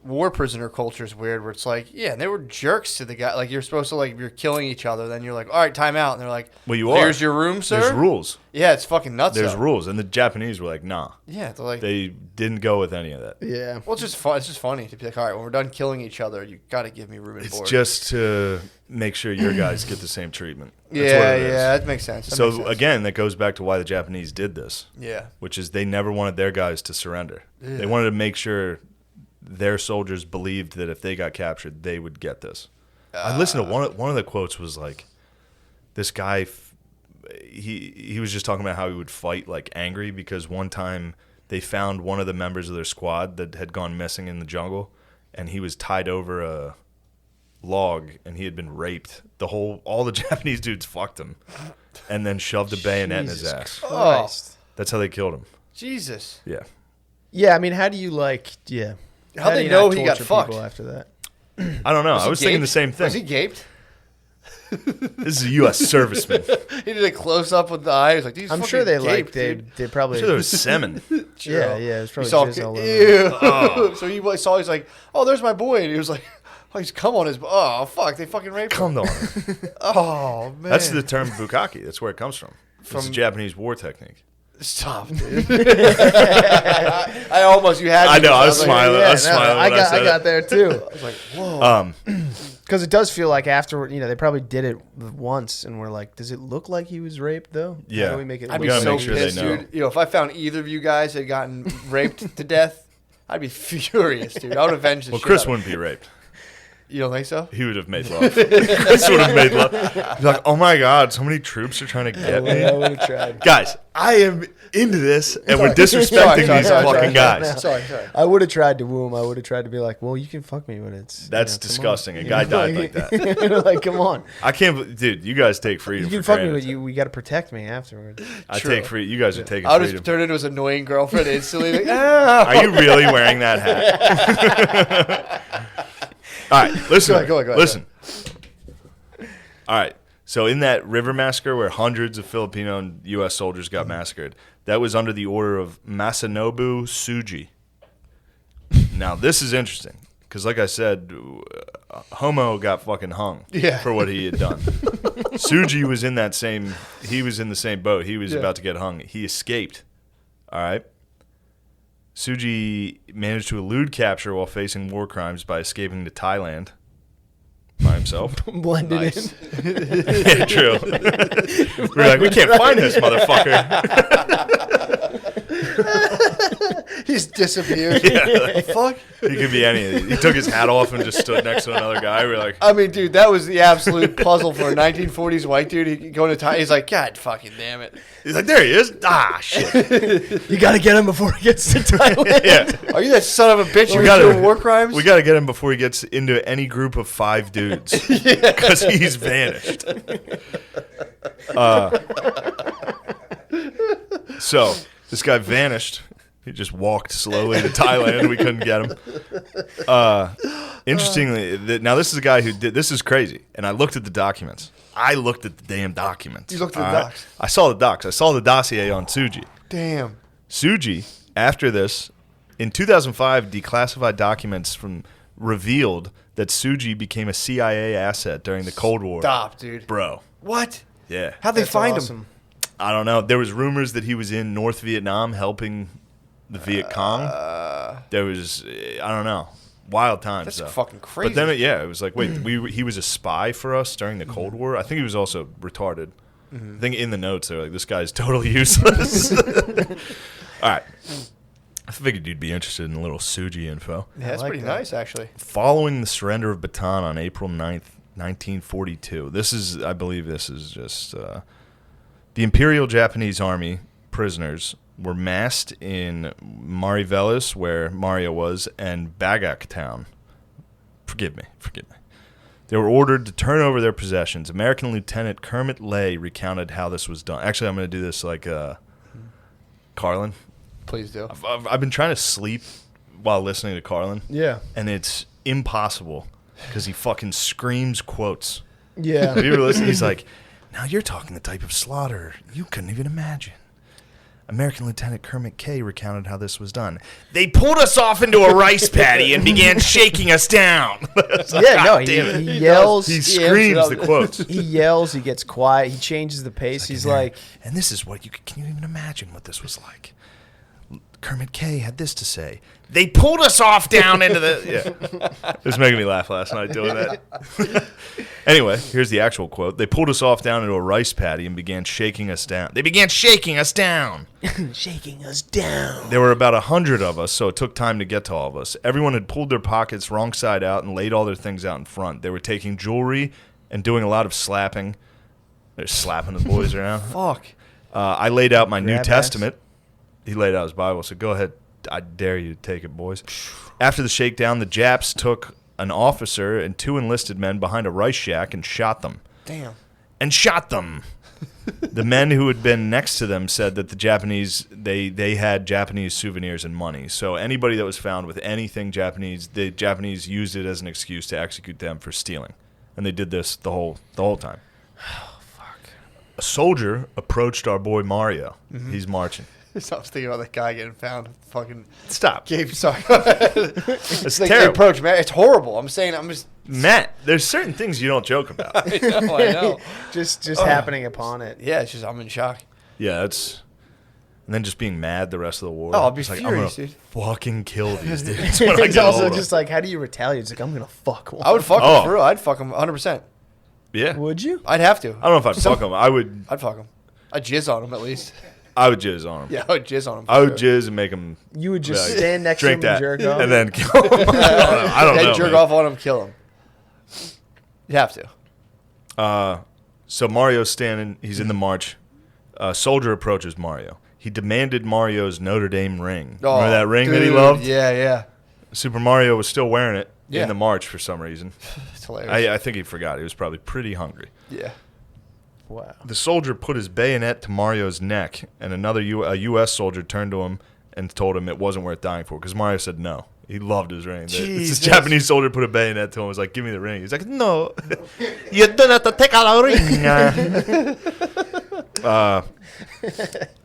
war prisoner culture is weird, where it's like, yeah, they were jerks to the guy. Like, you're supposed to, like, if you're killing each other, then you're like, all right, time out. And they're like, well, you are. Here's your room, sir. There's rules. Yeah, it's fucking nuts. There's rules. And the Japanese were like, nah. Yeah, they're like, they didn't go with any of that. Yeah. Well, it's just fun. It's just funny to be like, all right, when we're done killing each other, you got to give me room and board. It's just to make sure your guys get the same treatment. That's yeah, what it is. that makes sense. Again, that goes back to why the Japanese did this. Yeah. Which is they never wanted their guys to surrender. Yeah. They wanted to make sure their soldiers believed that if they got captured, they would get this. I listened to one of the quotes was like, this guy, he was just talking about how he would fight like angry because one time they found one of the members of their squad that had gone missing in the jungle, and he was tied over log and he had been raped, all the Japanese dudes fucked him and then shoved a bayonet in his ass. Christ. That's how they killed him. Jesus. Yeah. Yeah, I mean, how do you How do they you know not he got torture fucked? people after that? I don't know. I was thinking the gaped? same thing. Was he gaped? This is a U.S. serviceman. He did a close up with the eye. He was like, these I'm fucking sure they gaped, they dude. probably. I'm sure there was semen. Yeah, it was He probably saw, jizz all over. ew. Oh. So he saw, he's like, oh, there's my boy. And he was like, oh, he's come on his, oh, fuck, they fucking raped him. Come on. Oh, man. That's the term bukkake. That's where it comes from. It's a Japanese war technique. Stop, dude. I almost, you had me. I know. I was like, smiling. I was no, smiling when I said I got there too. I was like, whoa. Because it does feel like afterward, they probably did it once, and we're like, does it look like he was raped though? Yeah. How do we make it? I'd look be gotta so make sure they pissed, know. dude. If I found either of you guys had gotten raped to death, I'd be furious, dude. I would avenge the Well, shit Chris out of wouldn't be raped. it. You don't think so? He would have made love. Chris would have made love. He's like, oh my God, so many troops are trying to get me. I would have tried. Guys, I am into this, and we're Sorry, disrespecting sorry, these sorry, fucking sorry, guys. Sorry. I would have tried to woo him. I would have tried to be like, well, you can fuck me, but it's That's come on. disgusting. A guy died like that. Like, come on. I can't, dude. You guys take freedom. You can for fuck me, granted. but we got to protect me afterwards. I True. take free. You guys are taking I'll freedom. just turn into his annoying girlfriend instantly. Like, ah. Are you really wearing that hat? All right, listen. Go ahead. Listen. All right. So in that river massacre where hundreds of Filipino and U.S. soldiers got massacred, that was under the order of Masanobu Tsuji. Now this is interesting because, like I said, Homo got fucking hung for what he had done. Tsuji was in that same. He was in the same boat. He was about to get hung. He escaped. All right. Tsuji managed to elude capture while facing war crimes by escaping to Thailand by himself. Blended in. Yeah, true. We're like, we can't find this motherfucker. He's disappeared. Yeah, like, Fuck. he could be any of these. He took his hat off and just stood next to another guy. We're like, I mean, dude, that was the absolute puzzle for a 1940s white dude. He going to Thailand. He's like, God fucking damn it. he's like, there he is. Ah, shit. You got to get him before he gets to Thailand. Yeah. Are you that son of a bitch? You're gotta- doing war crimes? We got to get him before he gets into any group of 5 dudes because he's vanished. So this guy vanished. He just walked slowly to Thailand. We couldn't get him. Interestingly, now this is a guy who did. This is crazy. And I looked at the documents. I looked at the damn documents. You looked at the all docs? I saw the docs. I saw the dossier on Tsuji. Damn. Tsuji, after this, in 2005, declassified documents revealed that Tsuji became a CIA asset during the Cold War. Stop, dude. Bro. What? Yeah. How'd they That's find awesome. him? I don't know. There was rumors that he was in North Vietnam helping the Viet Cong. There was, I don't know, wild times. That's though. fucking crazy. But then, it was like, wait, he was a spy for us during the Cold War. I think he was also retarded. I think in the notes they're like, this guy's totally useless. All right. I figured you'd be interested in a little Tsuji info. Yeah, that's like pretty that. nice, actually. Following the surrender of Bataan on April 9th, 1942. I believe this is just the Imperial Japanese Army prisoners were massed in Marivelis, where Mario was, and Bagak town. Forgive me. They were ordered to turn over their possessions. American Lieutenant Kermit Lay recounted how this was done. Actually, I'm going to do this like Carlin. Please do. I've been trying to sleep while listening to Carlin. Yeah. And it's impossible because he fucking screams quotes. Yeah. Have you ever listened? He's like, now you're talking the type of slaughter you couldn't even imagine. American Lieutenant Kermit K. recounted how this was done. They pulled us off into a rice paddy and began shaking us down. Yeah, no, he yells. He screams the quotes. He yells. He gets quiet. He changes the pace. He's like, and this is what can you even imagine what this was like? Kermit K. had this to say. They pulled us off down into the... Yeah. It was making me laugh last night doing that. Anyway, here's the actual quote. They pulled us off down into a rice paddy and began shaking us down. They began shaking us down. shaking us down. There were about 100 of us, so it took time to get to all of us. Everyone had pulled their pockets wrong side out and laid all their things out in front. They were taking jewelry and doing a lot of slapping. They're slapping the boys around. Fuck. I laid out my New Grab ass. Testament. He laid out his Bible, so go ahead. I dare you to take it, boys. After the shakedown, the Japs took an officer and 2 enlisted men behind a rice shack and shot them. Damn. And shot them. The men who had been next to them said that the Japanese, they had Japanese souvenirs and money. So anybody that was found with anything Japanese, the Japanese used it as an excuse to execute them for stealing. And they did this the whole time. Oh, fuck. A soldier approached our boy Mario. Mm-hmm. He's marching. So I was thinking about that guy getting found. Fucking stop. Sorry. It's like terrible. Approach, man. It's horrible. I'm just Matt. There's certain things you don't joke about. I know. just happening upon it. Yeah, it's just I'm in shock. Yeah, and then just being mad the rest of the war. Oh, I'll be It's like, furious, I'm dude. gonna fucking kill these dudes. When I It's get also older. just like, how do you retaliate? It's like, I'm gonna fuck one. I would fuck Oh. him for real. I'd fuck him 100%. Yeah. Would you? I'd have to. I don't know if I'd fuck him. I'd fuck him. I'd jizz on him at least. I would jizz on him. Yeah, I would jizz on him. I would jizz and make him. You would just like, stand next to him drink and that, jerk off? and then kill him. I don't know. Jerk man. off on him, kill him. You have to. So Mario's standing. He's in the march. A soldier approaches Mario. He demanded Mario's Notre Dame ring. Remember that ring that he dude, loved? Yeah, yeah. Super Mario was still wearing it Yeah. in the march for some reason. It's hilarious. I think he forgot. He was probably pretty hungry. Yeah. Wow. The soldier put his bayonet to Mario's neck, and another a U.S. soldier turned to him and told him it wasn't worth dying for because Mario said no. He loved his ring. This Japanese soldier put a bayonet to him and was like, give me the ring. He's like, no, you don't have to take out a ring.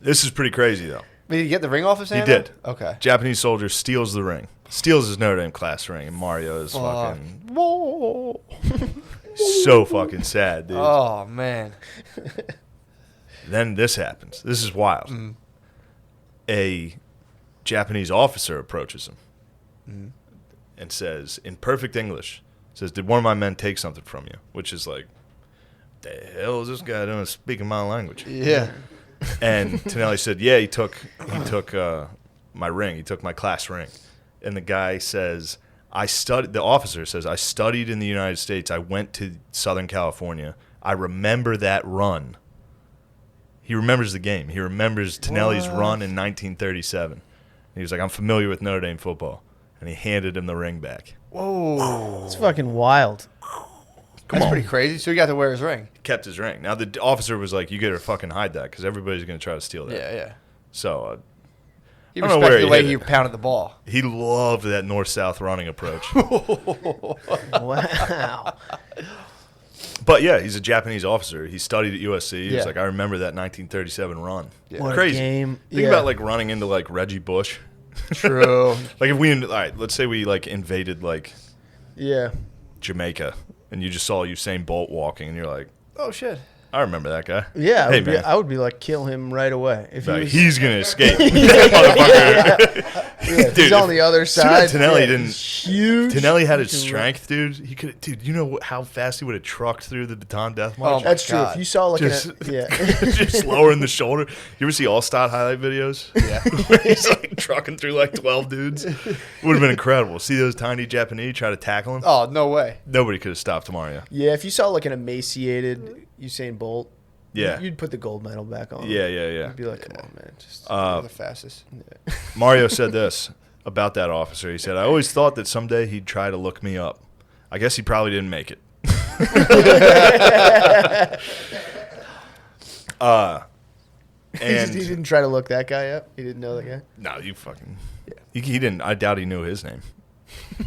This is pretty crazy, though. Did he get the ring off his hand? He did. Okay. Japanese soldier steals the ring. Steals his Notre Dame class ring, and Mario is fucking... Whoa. So fucking sad, dude. Oh, man. Then this happens. This is wild. Mm. A Japanese officer approaches him and says, in perfect English, says, did one of my men take something from you? Which is like, the hell is this guy doing speaking my language? Yeah. And Tonelli said, yeah, he took my ring. He took my class ring. And the guy says, the officer says, I studied in the United States. I went to Southern California. I remember that run. He remembers the game. He remembers Tonelli's run in 1937. He was like, I'm familiar with Notre Dame football. And he handed him the ring back. Whoa. It's fucking wild. That's pretty crazy. So he got to wear his ring. He kept his ring. Now, the officer was like, you got to fucking hide that because everybody's going to try to steal that. Yeah, yeah. So He I don't know where respected the way hit he it. pounded the ball. he loved that north-south running approach. Wow. But, yeah, he's a Japanese officer. He studied at USC. He's Yeah. like, I remember that 1937 run. Yeah. What a Crazy. game. Think Yeah. about, like, running into, like, Reggie Bush. True. Like, if we, all right, let's say we, like, invaded, like, Yeah. Jamaica, and you just saw Usain Bolt walking, and you're like, Oh, shit. I remember that guy. Yeah, Hey, man. I would be like, kill him right away. If Like, he was, he's going to escape. Motherfucker. if he's Dude, on the other as soon side. as Tonelli yeah, didn't- he's huge. Tonelli had his He can strength, dude. He could, dude. You know how fast he would have trucked through the baton death Oh, march? my That's true. God. If you saw like Just, yeah. just lowering the shoulder. You ever see All-Star highlight videos? Yeah. Where he's like trucking through like 12 dudes. It would have been incredible. See those tiny Japanese try to tackle him? Oh, no way. Nobody could have stopped Mario. Yeah, if you saw like an emaciated Usain Bolt, Yeah. you'd put the gold medal back on. Yeah, him. yeah, yeah. You'd be like, come on, man. Just You're the fastest. Mario said this about that officer. He said, I always thought that someday he'd try to look me up. I guess he probably didn't make it. he didn't try to look that guy up. He didn't know that guy. No, you fucking. He didn't. I doubt he knew his name.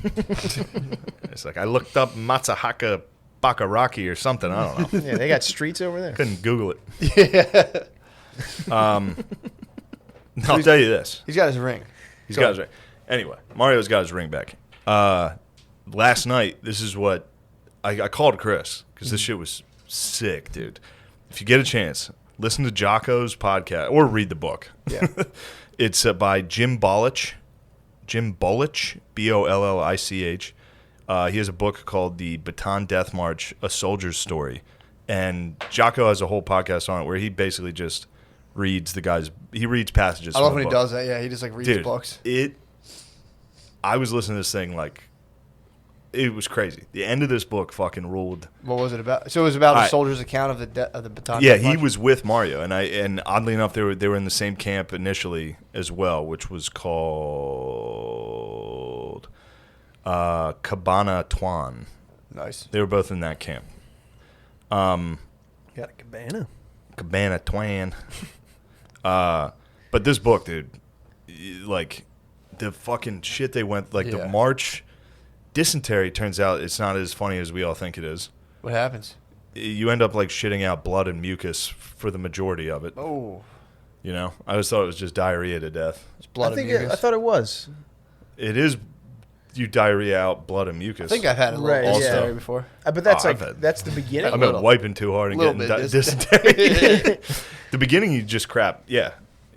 It's like I looked up Matsuhaka Bakaraki or something. I don't know. Yeah, they got streets over there. Couldn't Google it. I'll tell you this. He's got his ring. He's got his ring. Anyway, Mario's got his ring back. Last night, this is what I called Chris because this shit was sick, dude. If you get a chance, listen to Jocko's podcast or read the book. Yeah. It's by Jim Bollich. Jim Bollich, Bollich. He has a book called The Baton Death March, A Soldier's Story. And Jocko has a whole podcast on it where he basically just reads he reads passages I from love the when he book. does that. Yeah, he just like reads Dude, books. I was listening to this thing like, it was crazy. The end of this book fucking ruled. What was it about? So it was about All a right. soldier's account of the baton. Yeah, death he march? was with Mario, and oddly enough, they were in the same camp initially as well, which was called Cabana Tuan. Nice. They were both in that camp. Got a cabana. Cabana Tuan. But this book, dude, like the fucking shit they went, like the march. Dysentery, turns out it's not as funny as we all think it is. What happens? You end up like shitting out blood and mucus for the majority of it. Oh. You know? I always thought it was just diarrhea to death. It's blood and mucus. I thought it was. It is. You diarrhea out blood and mucus. I think I've had a little dysentery before. But that's that's the beginning. I've been wiping too hard and getting dysentery. The beginning, you just crap. Yeah.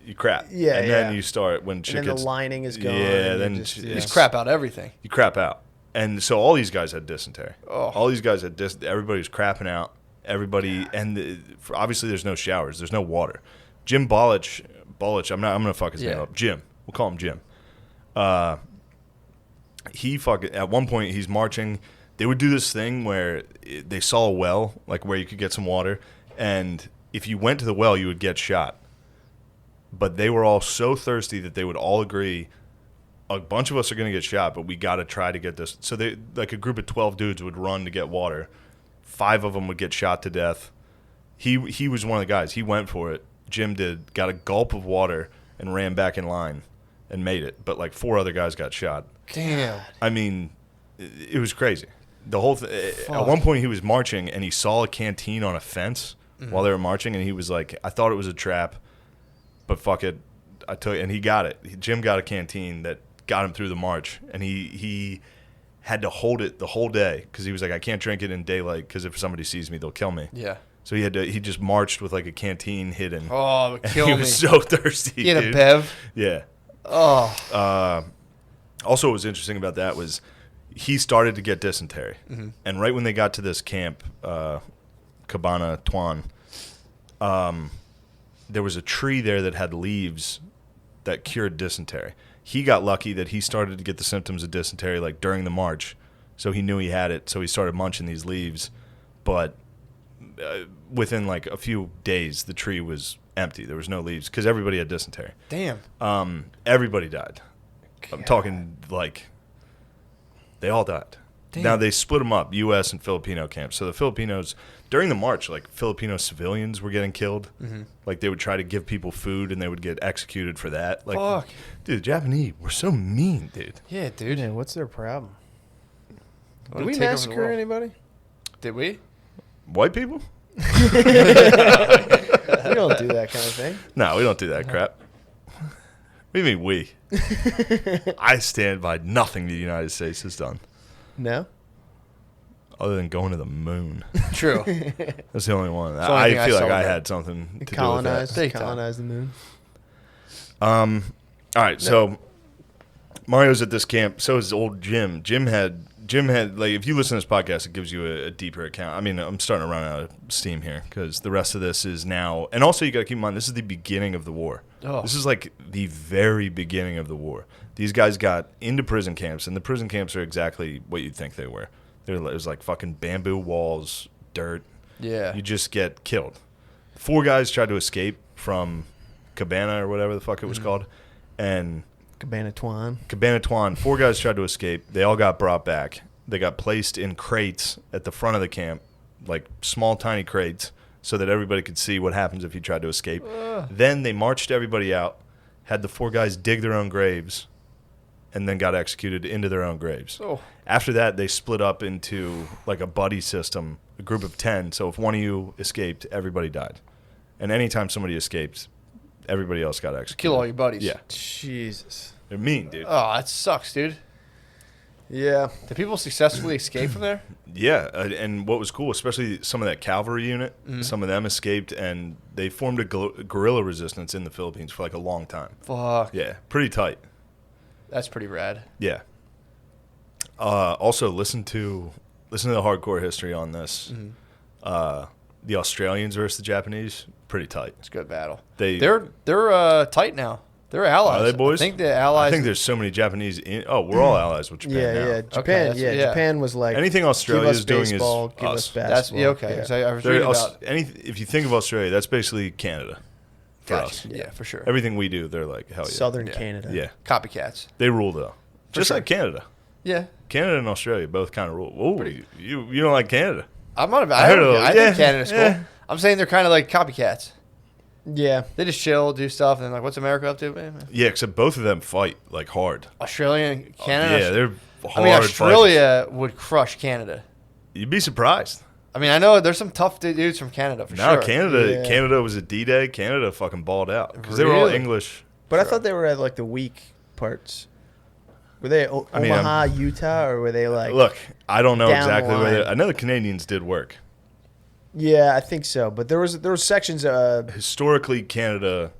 You crap. Yeah, and then you start when shit and then gets. the lining is gone. Yeah, then you just crap out everything. You crap out. And so all these guys had dysentery. Oh. All these guys had dysentery. Everybody was crapping out. Everybody, and obviously there's no showers. There's no water. Jim Bolich, I'm gonna fuck his name up. Jim. We'll call him Jim. He fucking, at one point he's marching. They would do this thing where they saw a well, like where you could get some water, and if you went to the well, you would get shot. But they were all so thirsty that they would all agree, a bunch of us are going to get shot, but we got to try to get this. So they, like a group of 12 dudes would run to get water. 5 of them would get shot to death. He was one of the guys. He went for it. Jim did, got a gulp of water and ran back in line and made it. But like 4 other guys got shot. Damn. I mean, it was crazy. The whole at one point he was marching and he saw a canteen on a fence while they were marching, and he was like, I thought it was a trap, but fuck it. I took it, and he got it. Jim got a canteen that got him through the march, and he had to hold it the whole day because he was like, I can't drink it in daylight because if somebody sees me, they'll kill me. Yeah. So he just marched with like a canteen hidden. Oh, it would kill me. He was so thirsty. He had dude. a bev. Yeah. Oh. Also, what was interesting about that was he started to get dysentery, and right when they got to this camp, Cabana Tuan, there was a tree there that had leaves that cured dysentery. He got lucky that he started to get the symptoms of dysentery like during the march, so he knew he had it, so he started munching these leaves. But within like a few days, the tree was empty. There was no leaves because everybody had dysentery. Damn. Everybody died. I'm talking like they all died. Damn. Now they split them up, U.S. and Filipino camps. So the Filipinos, during the march, like Filipino civilians were getting killed. Like they would try to give people food and they would get executed for that. Like, fuck. Dude, the Japanese were so mean, dude. Yeah, dude. Man, what's their problem? Did we massacre anybody? Did we? White people? We don't do that kind of thing. No, we don't do that crap. What do you mean we? I stand by nothing the United States has done. No? Other than going to the moon. True. That's the only one. the only I thing feel I like I celebrate. had something to do with that. Colonize the moon. All right, so Mario's at this camp. So is old Jim. Jim had like, if you listen to this podcast, it gives you a deeper account. I mean, I'm starting to run out of steam here because the rest of this is now, and also you got to keep in mind this is the beginning of the war. Oh. This is like the very beginning of the war. These guys got into prison camps, and the prison camps are exactly what you'd think they were. It was like fucking bamboo walls, dirt. Yeah. You just get killed. 4 guys tried to escape from Cabana or whatever the fuck it was called, and Cabana Tuan. 4 guys tried to escape. They all got brought back. They got placed in crates at the front of the camp, like small, tiny crates, so that everybody could see what happens if you tried to escape. Then they marched everybody out, had the 4 guys dig their own graves, and then got executed into their own graves. Oh. After that, they split up into like a buddy system, a group of 10. So if one of you escaped, everybody died. And anytime somebody escaped, everybody else got executed. Kill all your buddies. Yeah. Jesus. They're mean, dude. Oh, that sucks, dude. Yeah. Did people successfully escape from there? Yeah, and what was cool, especially some of that cavalry unit, some of them escaped, and they formed a guerrilla resistance in the Philippines for like a long time. Fuck. Yeah, pretty tight. That's pretty rad. Yeah. Also, listen to the hardcore history on this. The Australians versus the Japanese, pretty tight. It's a good battle. They're tight now. They're allies. Are they, boys? I think the allies. I think there's so many Japanese. we're all allies with Japan now. Yeah. Japan. Okay, yeah. Japan was like Anything Australia give us is doing is baseball, give us. us basketball. That's okay. Yeah. So I was reading about. If you think of Australia, that's basically Canada for us. Yeah, for sure. Everything we do, they're like, hell yeah. Southern Yeah. Canada. Yeah. Copycats. They rule, though. Just sure. like Canada. Yeah. Canada and Australia both kind of rule. Oh, you don't like Canada? I think Canada's cool. Yeah. I'm saying they're kind of like copycats. Yeah. They just chill, do stuff, and then like, what's America up to? Yeah, except both of them fight like hard. Australia and Canada. Yeah, they're hard. I mean, Australia would crush Canada. You'd be surprised. I mean, I know there's some tough dudes from Canada for sure. Canada was a D-Day. Canada fucking balled out because they were all English. But I thought they were at like the weak parts. Were they Omaha, Utah, or were they like? Look, I don't know exactly where. I know the Canadians did work. Yeah, I think so. But there was sections. Historically, Canada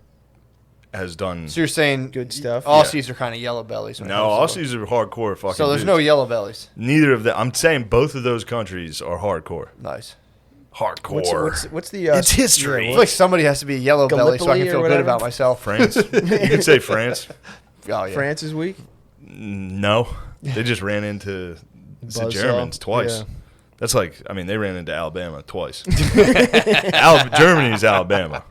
has done. So you're saying good stuff. Aussies are kind of yellow bellies. No, Aussies are hardcore fucking. So there's dudes. no yellow bellies. Neither of them. I'm saying both of those countries are hardcore. Nice. Hardcore. What's the? It's history. I feel like somebody has to be a yellow belly so I can feel good about myself. France. You could say France. Oh, yeah. France is weak. No, they just ran into the Germans twice. Yeah. That's like, I mean, they ran into Alabama twice. Germany's Alabama.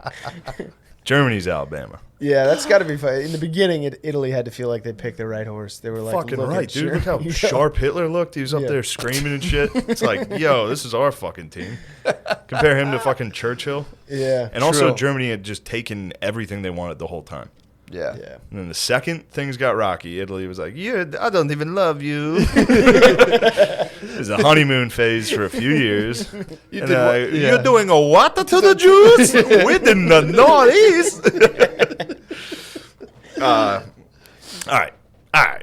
Germany's Alabama. Yeah, that's got to be fun. In the beginning, Italy had to feel like they picked the right horse. They were like, fucking right, dude. Look how sharp Hitler looked. He was up there screaming and shit. It's like, yo, this is our fucking team. Compare him to fucking Churchill. Yeah. And also, Germany had just taken everything they wanted the whole time. Yeah. And then the second things got rocky, Italy was like, "Yeah, I don't even love you." It was a honeymoon phase for a few years. You're doing a what to the Jews? We're in the Northeast. All right.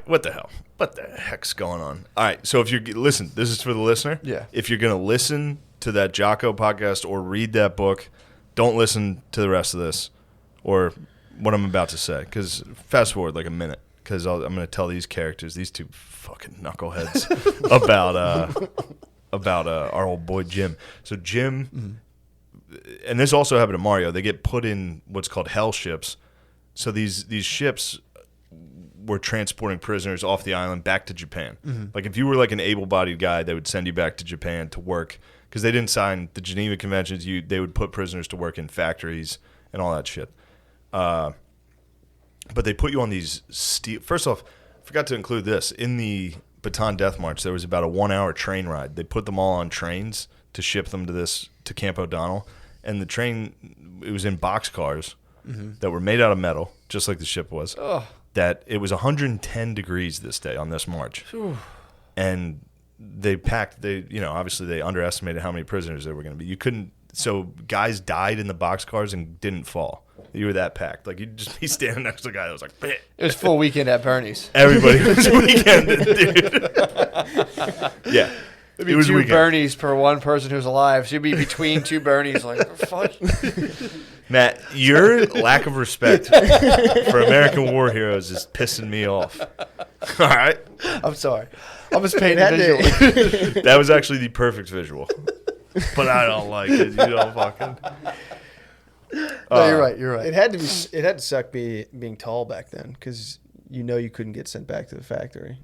What the hell? What the heck's going on? All right. So if you listen, this is for the listener. Yeah. If you're gonna listen to that Jocko podcast or read that book, don't listen to the rest of this or what I'm about to say, because fast forward like a minute, because I'm going to tell these characters, these two fucking knuckleheads, about our old boy Jim. So Jim, and this also happened to Mario. They get put in what's called hell ships. So these ships were transporting prisoners off the island back to Japan. Like if you were like an able-bodied guy, they would send you back to Japan to work because they didn't sign the Geneva Conventions. They would put prisoners to work in factories and all that shit. But they put you on these steel. First off, I forgot to include this. In the Bataan Death March, there was about a 1-hour train ride. They put them all on trains to ship them to Camp O'Donnell. And the train, it was in boxcars that were made out of metal, just like the ship was. That it was 110 degrees this day on this march. And they packed, obviously they underestimated how many prisoners there were going to be. So guys died in the boxcars and didn't fall. You were that packed. Like, you'd just be standing next to a guy that was like, bleh. It was full weekend at Bernie's. Everybody was weekended, dude. Yeah. It'd be two Bernies per one person who's alive. So you'd be between two Bernies, like, fuck. Matt, your lack of respect for American war heroes is pissing me off. All right? I'm sorry. I'm just painting a visual. That was actually the perfect visual. But I don't like it. You don't fucking... No, you're right. You're right. It had to suck being tall back then, because you couldn't get sent back to the factory.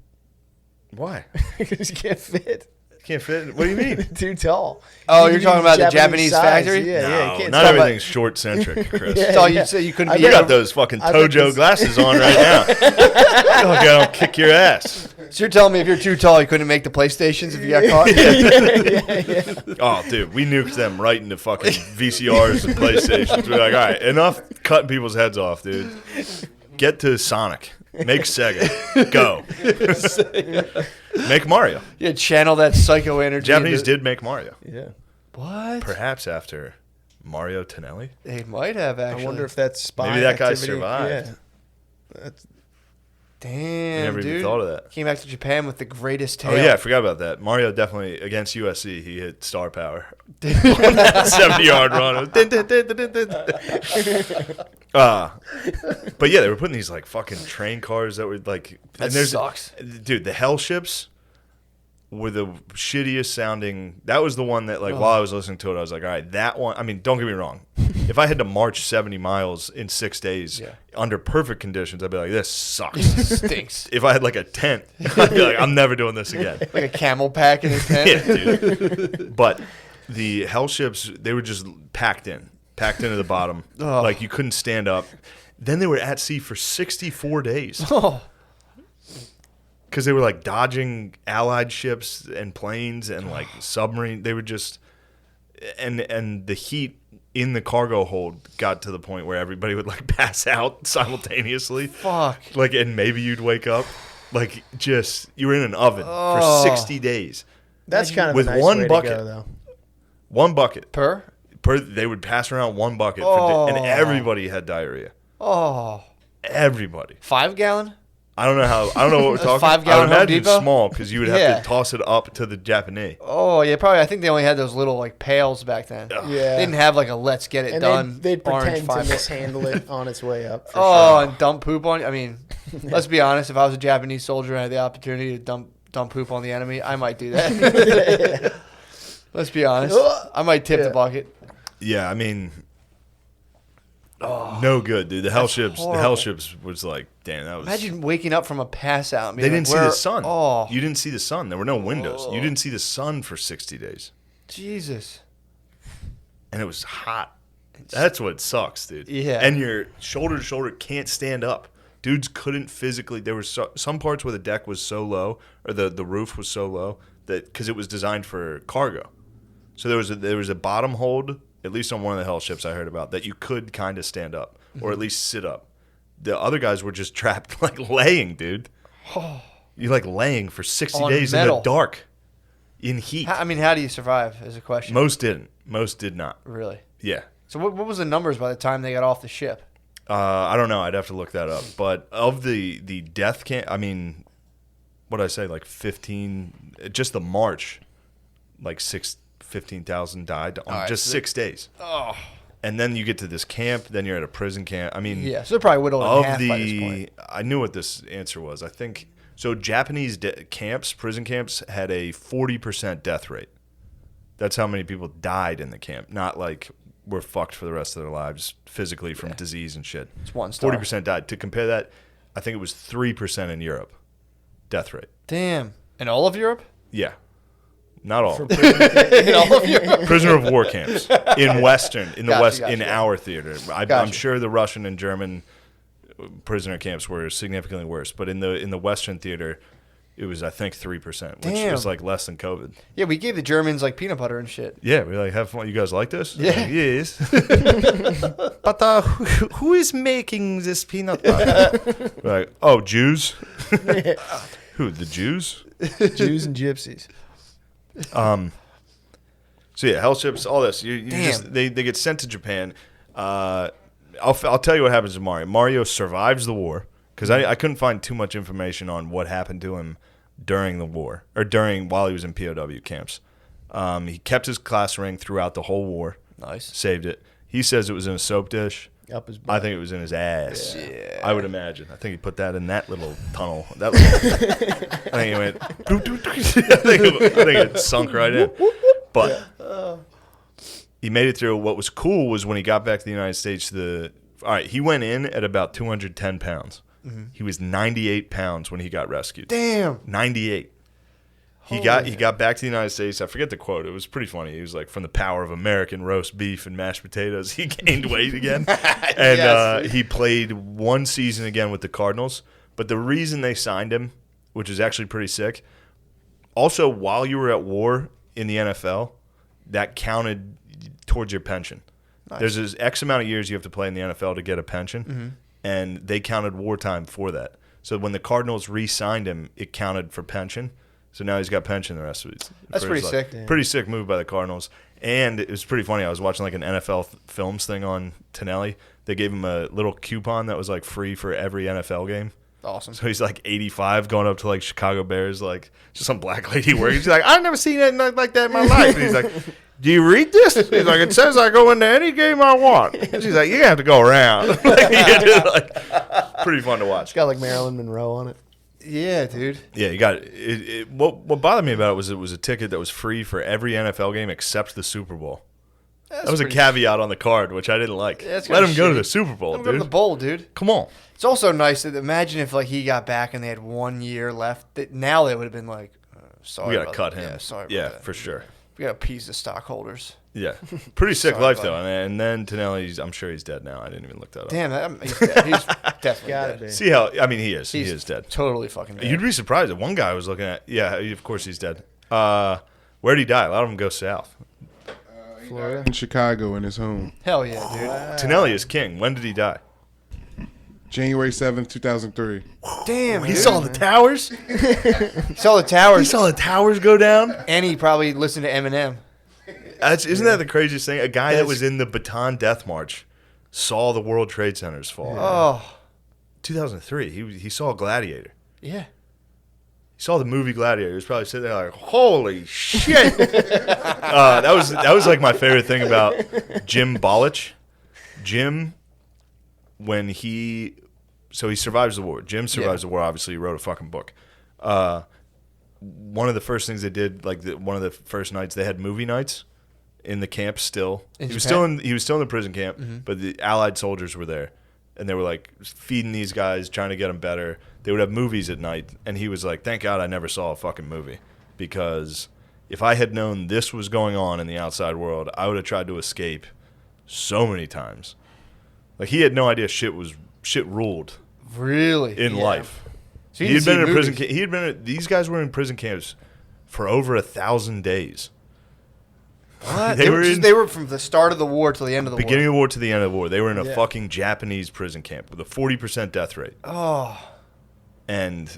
Why? Because you can't fit. Can't fit? What do you mean? Too tall. Oh, you're talking about the Japanese factory? Yeah, no, you can't not everything's short-centric, Chris. That's all you say. You couldn't be. You got those fucking Tojo glasses on right now. Like I don't kick your ass. So you're telling me if you're too tall, you couldn't make the PlayStations if you got caught? Yeah. Oh, dude, we nuked them right into fucking VCRs and PlayStations. We're like, all right, enough cutting people's heads off, dude. Get to Sonic. Make Sega. Go. Make Mario. Yeah, channel that psycho energy. Japanese did make Mario. Yeah. What? Perhaps after Mario Tonelli. They might have, actually. I wonder if that's spy Maybe that guy activity. survived. Yeah. Damn, never even thought of that. Came back to Japan with the greatest tail. Oh, yeah, I forgot about that. Mario definitely, against USC, he hit star power. On that 70-yard run. But yeah, they were putting these like fucking train cars that were like... That sucks. Dude, the hell ships were the shittiest sounding... That was the one that, like, while I was listening to it, I was like, all right, that one... I mean, don't get me wrong. If I had to march 70 miles in 6 days under perfect conditions, I'd be like, this sucks. Stinks. If I had, like, a tent, I'd be like, I'm never doing this again. Like a camel pack in a tent? Yeah, dude. But the hell ships, they were just packed into the bottom. Like, you couldn't stand up. Then they were at sea for 64 days. because they were like dodging Allied ships and planes and like submarine. They were just and the heat in the cargo hold got to the point where everybody would like pass out simultaneously. Fuck. Like, and maybe you'd wake up like just you were in an oven for 60 days. That's kind of with a nice one way bucket. to go, though. One bucket Per? They would pass around one bucket and everybody had diarrhea. Oh. Everybody. 5 gallon? I don't know what we're talking. 5 I gallon would Home imagine Depot? it's small because you would have to toss it up to the Japanese. Oh, yeah, probably. I think they only had those little like pails back then. Yeah. They didn't have like a let's get it And done. they'd orange pretend to 5. mishandle it on its way up. For Oh, sure. and dump poop on you. I mean, let's be honest. If I was a Japanese soldier and I had the opportunity to dump poop on the enemy, I might do that. Let's be honest. I might tip the bucket. Yeah, I mean, no good, dude. The Hell ships was like, damn, that was. Imagine waking up from a pass out. And They being didn't like, see "Where-" the sun. Oh, You didn't see the sun. There were no windows. You didn't see the sun for 60 days, Jesus. and it was hot. That's what sucks, dude. Yeah. And your shoulder to shoulder can't stand up. Dudes couldn't physically. There were some parts where the deck was so low, or the roof was so low that because it was designed for cargo. So there was a bottom hold, at least on one of the Hell ships I heard about, that you could kind of stand up or at least sit up. The other guys were just trapped like laying, dude. You're like laying for 60 On days metal. in the dark, in heat. I mean, how do you survive? Is a question. Most didn't. Most did not. Really. Yeah. So what was the numbers by the time they got off the ship? I don't know. I'd have to look that up. But of the death camp, I mean, what did I say? Like 15, just the march, like 15,000 died on just 6 days. Oh. And then you get to this camp, then you're at a prison camp. I mean, Yeah, so they're probably whittled in of half by this point. I knew what this answer was. I think so. Japanese prison camps had a 40% death rate. That's how many people died in the camp. Not like were fucked for the rest of their lives physically from disease and shit. It's 1 star. 40% died. To compare that, I think it was 3% in Europe. Death rate. Damn. In all of Europe? Yeah. Not all. In all of Europe? Prisoner of war camps in Western, in the Gotcha, West, gotcha. in our theater. I'm Gotcha. sure the Russian and German prisoner camps were significantly worse, but in the Western theater, it was I think 3%, which Damn. was like less than COVID. Yeah, we gave the Germans like peanut butter and shit. Yeah, we like have fun. You guys like this? Yeah. Like, yes. But who is making this peanut butter? We're like, oh, Jews. Who? The Jews? Jews and gypsies. So yeah, hell ships, all this. You Damn. just, they get sent to Japan. I'll tell you what happens to Mario. Mario survives the war because I couldn't find too much information on what happened to him during the war or while he was in POW camps. He kept his class ring throughout the whole war. Nice. Saved it. He says it was in a soap dish. Up his I butt. think it was in his ass. Yeah. I would imagine. I think he put that in that little tunnel. That little, I think it went. I think it sunk right in. But he made it through. What was cool was when he got back to the United States. All right, he went in at about 210 pounds. Mm-hmm. He was 98 pounds when he got rescued. Damn. 98. He got back to the United States. I forget the quote. It was pretty funny. He was like, "From the power of American roast beef and mashed potatoes, he gained weight again." And Yes. he played one season again with the Cardinals. But the reason they signed him, which is actually pretty sick, also while you were at war in the NFL, that counted towards your pension. Nice. There's this X amount of years you have to play in the NFL to get a pension, and they counted wartime for that. So when the Cardinals re-signed him, it counted for pension. So now he's got pension the rest of it. That's pretty sick. Yeah. Pretty sick move by the Cardinals. And it was pretty funny. I was watching like an NFL Films thing on Tonelli. They gave him a little coupon that was like free for every NFL game. Awesome. So he's like 85 going up to like Chicago Bears, like just some black lady working. She's like, I've never seen anything like that in my life. And he's like, do you read this? He's like, it says I go into any game I want. And she's like, you're going to have to go around. Pretty fun to watch. It's got like Marilyn Monroe on it. Yeah, dude. Yeah, you got it. What bothered me about it was a ticket that was free for every NFL game except the Super Bowl. That was a caveat on the card, which I didn't like. That's Let kinda him go to shitty. the Super Bowl, Let him go to the dude. bowl, dude. Come on. It's also nice that imagine if like he got back and they had 1 year left. Now they would have been like, sorry. We got to about cut that. him. Yeah, sorry. Yeah, about that. for sure. We got to appease the stockholders. Yeah. Pretty sick Sorry, life, buddy. though. And then Tonelli's, I'm sure he's dead now. I didn't even look that up. Damn, he's dead. He's definitely Gotta dead. be. See how, I mean, he is. He's he is dead. Totally fucking dead. You'd be surprised that one guy I was looking at, yeah, of course he's dead. Where'd he die? A lot of them go south. Florida. In Chicago in his home. Hell yeah, Tonelli is king. When did he die? January 7th, 2003. dude. Damn, He dude. saw the towers? He saw the towers. He saw the towers go down? And he probably listened to Eminem. Isn't that the craziest thing? A guy that was in the Bataan Death March saw the World Trade Centers fall. Oh, 2003. He saw Gladiator. yeah. He saw the movie Gladiator. He was probably sitting there like, holy shit. That was like my favorite thing about Jim Bolich. Jim, when he survives the war. Jim survives the war. Obviously, he wrote a fucking book. One of the first things they did, like one of the first nights, they had movie nights in the camp. Still, he was still in the prison camp, but the Allied soldiers were there, and they were like feeding these guys, trying to get them better. They would have movies at night, and he was like, "Thank God I never saw a fucking movie, because if I had known this was going on in the outside world, I would have tried to escape so many times." Like he had no idea shit ruled Really? in life. So He had been in a prison camp. These guys were in prison camps for over 1,000 days. What? They They were from the start of the war till the end of the Beginning war. of the war to the end of the war. They were in a Yeah. fucking Japanese prison camp with a 40% death rate. Oh, And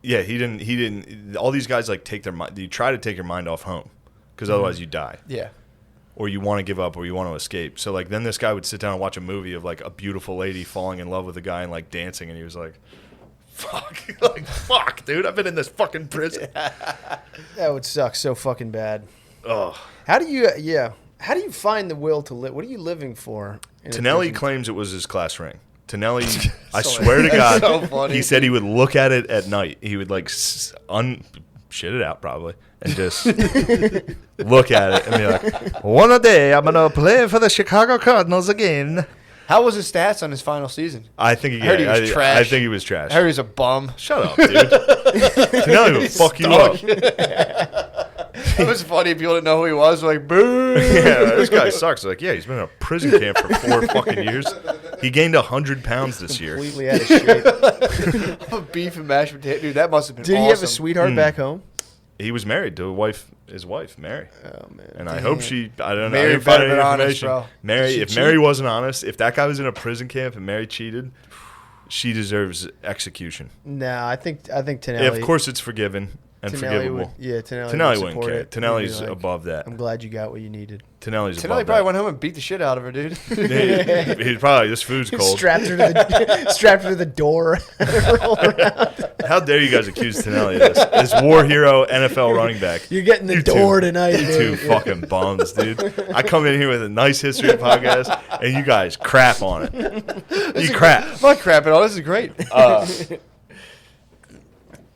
yeah, he didn't. All these guys like take their mind. You try to take your mind off home, because otherwise you die, yeah. or you want to give up, or you want to escape. So like then this guy would sit down and watch a movie of like a beautiful lady falling in love with a guy and like dancing, and he was like, "Fuck, like fuck, dude, I've been in this fucking prison." That would suck so fucking bad. Oh, How do you find the will to live? What are you living for? in a Tonelli prison? claims it was his class ring. Tonelli, I swear to God, so funny. he said he would look at it at night. He would like shit it out probably, and just look at it and be like, "One day I'm gonna play for the Chicago Cardinals again." How was his stats on his final season? I think I heard he was trash. I think he was trash. I heard he was a bum. Shut up, dude. Tonelli would fuck you up. It was funny. People didn't know who he was. Like, boo. Yeah, this guy sucks. Like, yeah, he's been in a prison camp for 4 fucking years. He gained 100 pounds this year. Completely out of shape. I'm a beef and mashed potato. Dude, that must have been Did awesome. he have a sweetheart back home? He was married to his wife, Mary. Oh man. And I hope I don't know. Mary I didn't find better any been honest, information. bro. Mary, Did if she Mary cheat? wasn't honest, if that guy was in a prison camp and Mary cheated, she deserves execution. No, I think Tonelli. Of course, it's forgiven and Tonelli forgivable. would, yeah, Tonelli Tonelli would wouldn't support care. it. Tonelli's He'd be like, above that. I'm glad you got what you needed. Tonelli's Tonelli above probably that. went home and beat the shit out of her, dude. He's probably, this food's cold. strapped her to the door. Roll around. How dare you guys accuse Tonelli of this? This war hero NFL running back. You're getting the You door two- tonight, You dude. two fucking bums, dude. I come in here with a nice history of podcast, and you guys crap on it. You crap. I'm not crapping on. This is great.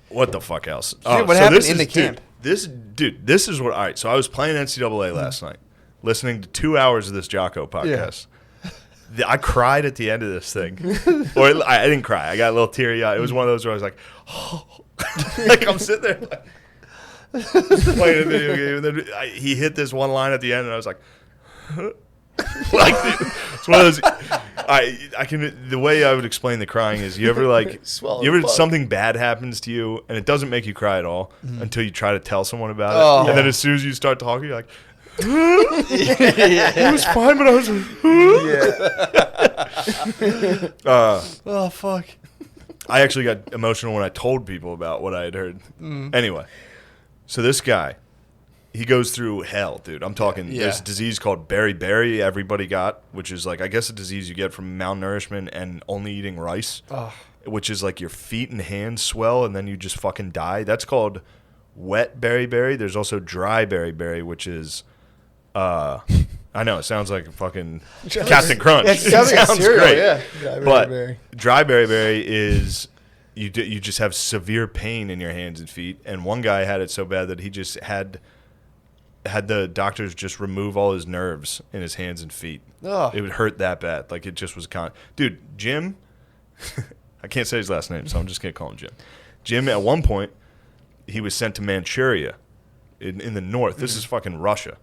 What the fuck else? What happened in the dude, camp? This is what. All right, so I was playing NCAA last night, listening to 2 hours of this Jocko podcast. I cried at the end of this thing, or I didn't cry. I got a little teary eyed. It was one of those where I was like, oh. Like I'm sitting there like, playing a video game, and then he hit this one line at the end, and I was like. Like it's one of those. I can. The way I would explain the crying is you ever like Swallow you ever fuck. something bad happens to you and it doesn't make you cry at all until you try to tell someone about it, Oh. and then as soon as you start talking, you're like. It was fine, but I was like, Oh, fuck. I actually got emotional when I told people about what I had heard. Anyway, so this guy, he goes through hell, dude. I'm talking this disease called beriberi everybody got, which is like, I guess a disease you get from malnourishment and only eating rice, which is like your feet and hands swell and then you just fucking die. That's called wet beriberi. There's also dry beriberi, which is, I know, it sounds like fucking Captain Crunch. It sounds like a cereal, great. yeah. But dry beriberi is you just have severe pain in your hands and feet. And one guy had it so bad that he just had the doctors just remove all his nerves in his hands and feet. Oh. It would hurt that bad. Like it just was dude, Jim. I can't say his last name, so I'm just gonna call him Jim. Jim, at one point, he was sent to Manchuria in the north. This is fucking Russia.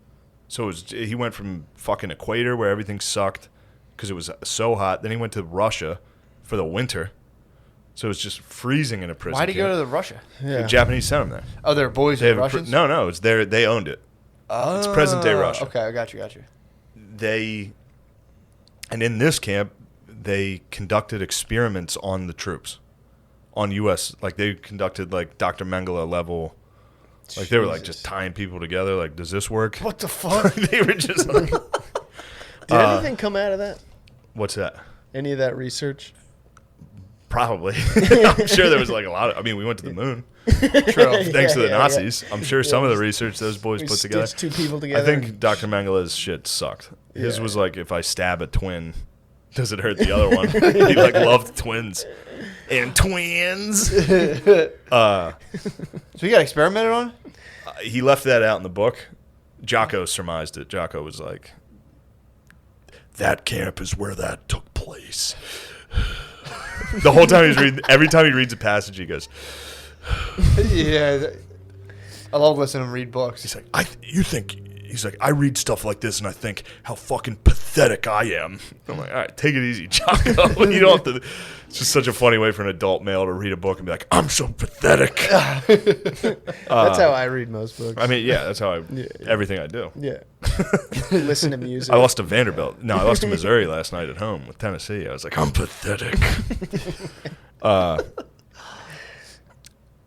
So he went from fucking equator where everything sucked because it was so hot. Then he went to Russia for the winter. So it's just freezing in a prison. Why'd he go to Russia? The Japanese sent him there. Oh, they're boys They of have Russians? no, it's there. They owned it. Oh, it's present-day Russia. Okay, I got you. And in this camp, they conducted experiments on the troops, on U.S. Like they conducted like Dr. Mengele level. Like they were like just tying people together. Like, does this work? What the fuck? They were just like, Did anything come out of that? what's that? Any of that research? Probably. I'm sure there was like a lot of. I mean, we went to the moon. True. Thanks to the Nazis. I'm sure some of the research those boys We put together. stitched two people together. I think Dr. Mengele's shit sucked. His was like, if I stab a twin, does it hurt the other one? He like loved twins. And twins. So you got experimented on? He left that out in the book. Jocko surmised it. Jocko was like, that camp is where that took place. The whole time he's reading, every time he reads a passage, he goes, Yeah. I love listening to him read books. he's like, he's like, I read stuff like this and I think how fucking pathetic I am. I'm like, all right, take it easy, Jocko. You don't have to. It's just such a funny way for an adult male to read a book and be like, I'm so pathetic. That's how I read most books. I mean, yeah, that's how everything I do. Yeah. Listen to music. I lost to Vanderbilt. No, I lost to Missouri last night at home with Tennessee. I was like, I'm pathetic.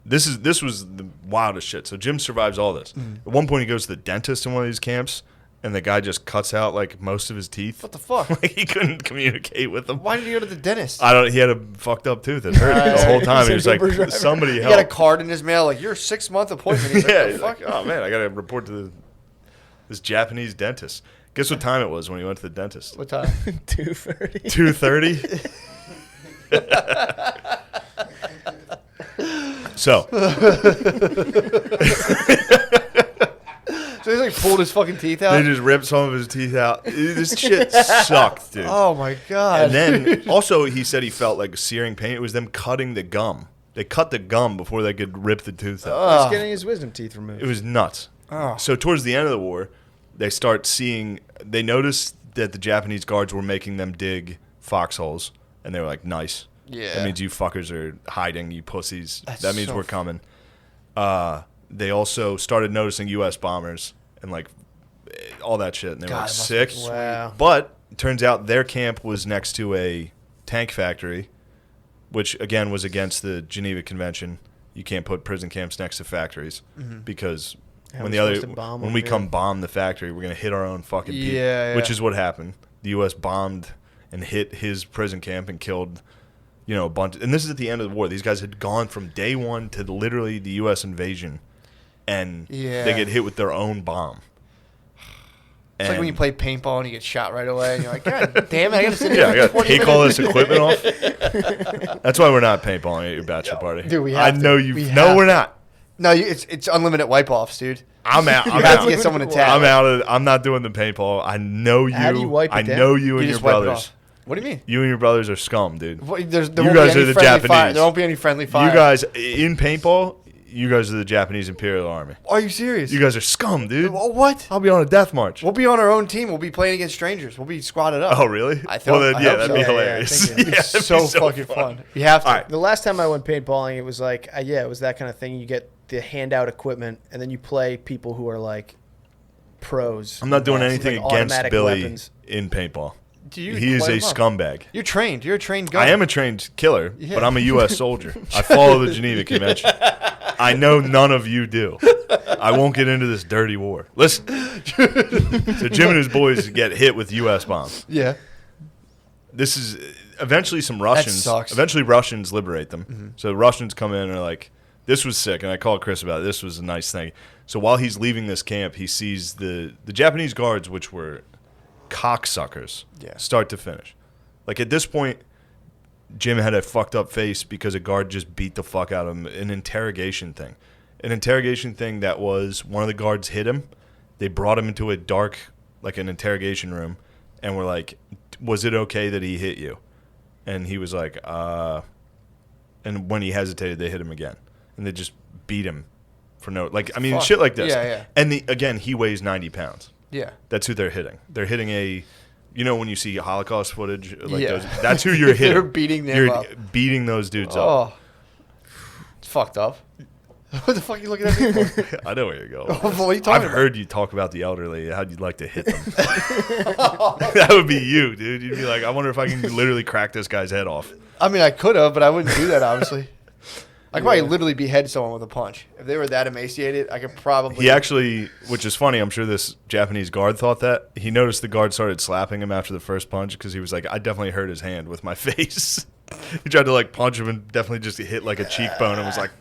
This was the wildest shit. So Jim survives all this. At one point, he goes to the dentist in one of these camps, and the guy just cuts out like most of his teeth. What the fuck? Like he couldn't communicate with them. Why did you go to the dentist? I don't. He had a fucked up tooth that hurt the whole time. He was like, somebody He help. got a card in his mail like, your 6-month appointment. He's like, Yeah, the he's fuck? like, oh man, I got to report to this Japanese dentist. Guess what time it was when he went to the dentist? What time? 2:30. 2:30. So So he's like pulled his fucking teeth out? they just ripped some of his teeth out. This shit sucked, dude. Oh my God. And then also he said he felt like searing pain. It was them cutting the gum. They cut the gum before they could rip the tooth out. He's getting his wisdom teeth removed. It was nuts. Oh. So towards the end of the war, they noticed that the Japanese guards were making them dig foxholes, and they were like, nice. Yeah. That means you fuckers are hiding, you pussies. That's that means so we're coming. They also started noticing U.S. bombers and like all that shit, and they were God, like, it must sick. be sweet. Wow. But it turns out their camp was next to a tank factory, which again was against the Geneva Convention. You can't put prison camps next to factories because How when we the other supposed to bomb when them, we yeah. come bomb the factory, we're gonna hit our own fucking people. Yeah, Which yeah. is what happened. The U.S. bombed and hit his prison camp and killed, a bunch. And this is at the end of the war. These guys had gone from day one to literally the U.S. invasion, and they get hit with their own bomb. It's like when you play paintball and you get shot right away, and you're like, God damn it, I gotta sit Yeah, I here for gotta 20 take minutes. all this equipment off. That's why we're not paintballing at your bachelor party. Dude, we I have to. know you. We No, have we're to. not. No, it's unlimited wipe-offs, dude. I'm out. You I'm have out. to get someone to tag. I'm out. I'm not doing the paintball. I know you. How do you wipe it I down? know you and You your just wipe it brothers. off. What do you mean? You and your brothers are scum, dude. There You won't guys be are any the friendly fire. Japanese. There won't be any friendly fire. You guys in paintball. You guys are the Japanese Imperial Army. Are you serious? You guys are scum, dude. What? I'll be on a death march. We'll be on our own team. We'll be playing against strangers. We'll be squatted up. Oh, really? I thought- Well, then, I yeah, hope that'd so. be Yeah, yeah, hilarious. I think Yeah, It's it'd so be fucking fun. You have to. All right. The last time I went paintballing, it was like, it was that kind of thing. You get the handout equipment, and then you play people who are like pros. I'm not doing Like anything against automatic Billy weapons. in paintball. You He is light a him up. scumbag. You're trained. You're a trained gunner. I am a trained killer, Yeah. but I'm a U.S. soldier. I follow the Geneva Convention. I know none of you do. I won't get into this dirty war. Listen. So Jim and his boys get hit with U.S. bombs. Yeah. This is eventually some Russians. sucks. Eventually Russians liberate them. So Russians come in and are like, this was sick. And I called Chris about it. This was a nice thing. So while he's leaving this camp, he sees the Japanese guards, which were cocksuckers, start to finish. Like at this point, Jim had a fucked up face because a guard just beat the fuck out of him. An interrogation thing that was one of the guards hit him. They brought him into a dark, like an interrogation room, and were like, was it okay that he hit you? And he was like, and when he hesitated, they hit him again. And they just beat him for no, like, I mean, shit like this. Yeah. And again, he weighs 90 pounds. Yeah. That's who they're hitting. They're hitting when you see Holocaust footage, like Yeah. that's who you're hitting. They're beating them You're up. beating those dudes up. Oh. It's fucked up. What the fuck are you looking at me for? I know where you're going. What are you talking I've about? heard you talk about the elderly, how you'd like to hit them. That would be you, dude. You'd be like, I wonder if I can literally crack this guy's head off. I mean, I could have, but I wouldn't do that, obviously. I could probably literally behead someone with a punch. If they were that emaciated, I could probably... He actually, which is funny, I'm sure this Japanese guard thought that. He noticed the guard started slapping him after the first punch because he was like, I definitely hurt his hand with my face. He tried to like punch him and definitely just hit like a cheekbone and was like...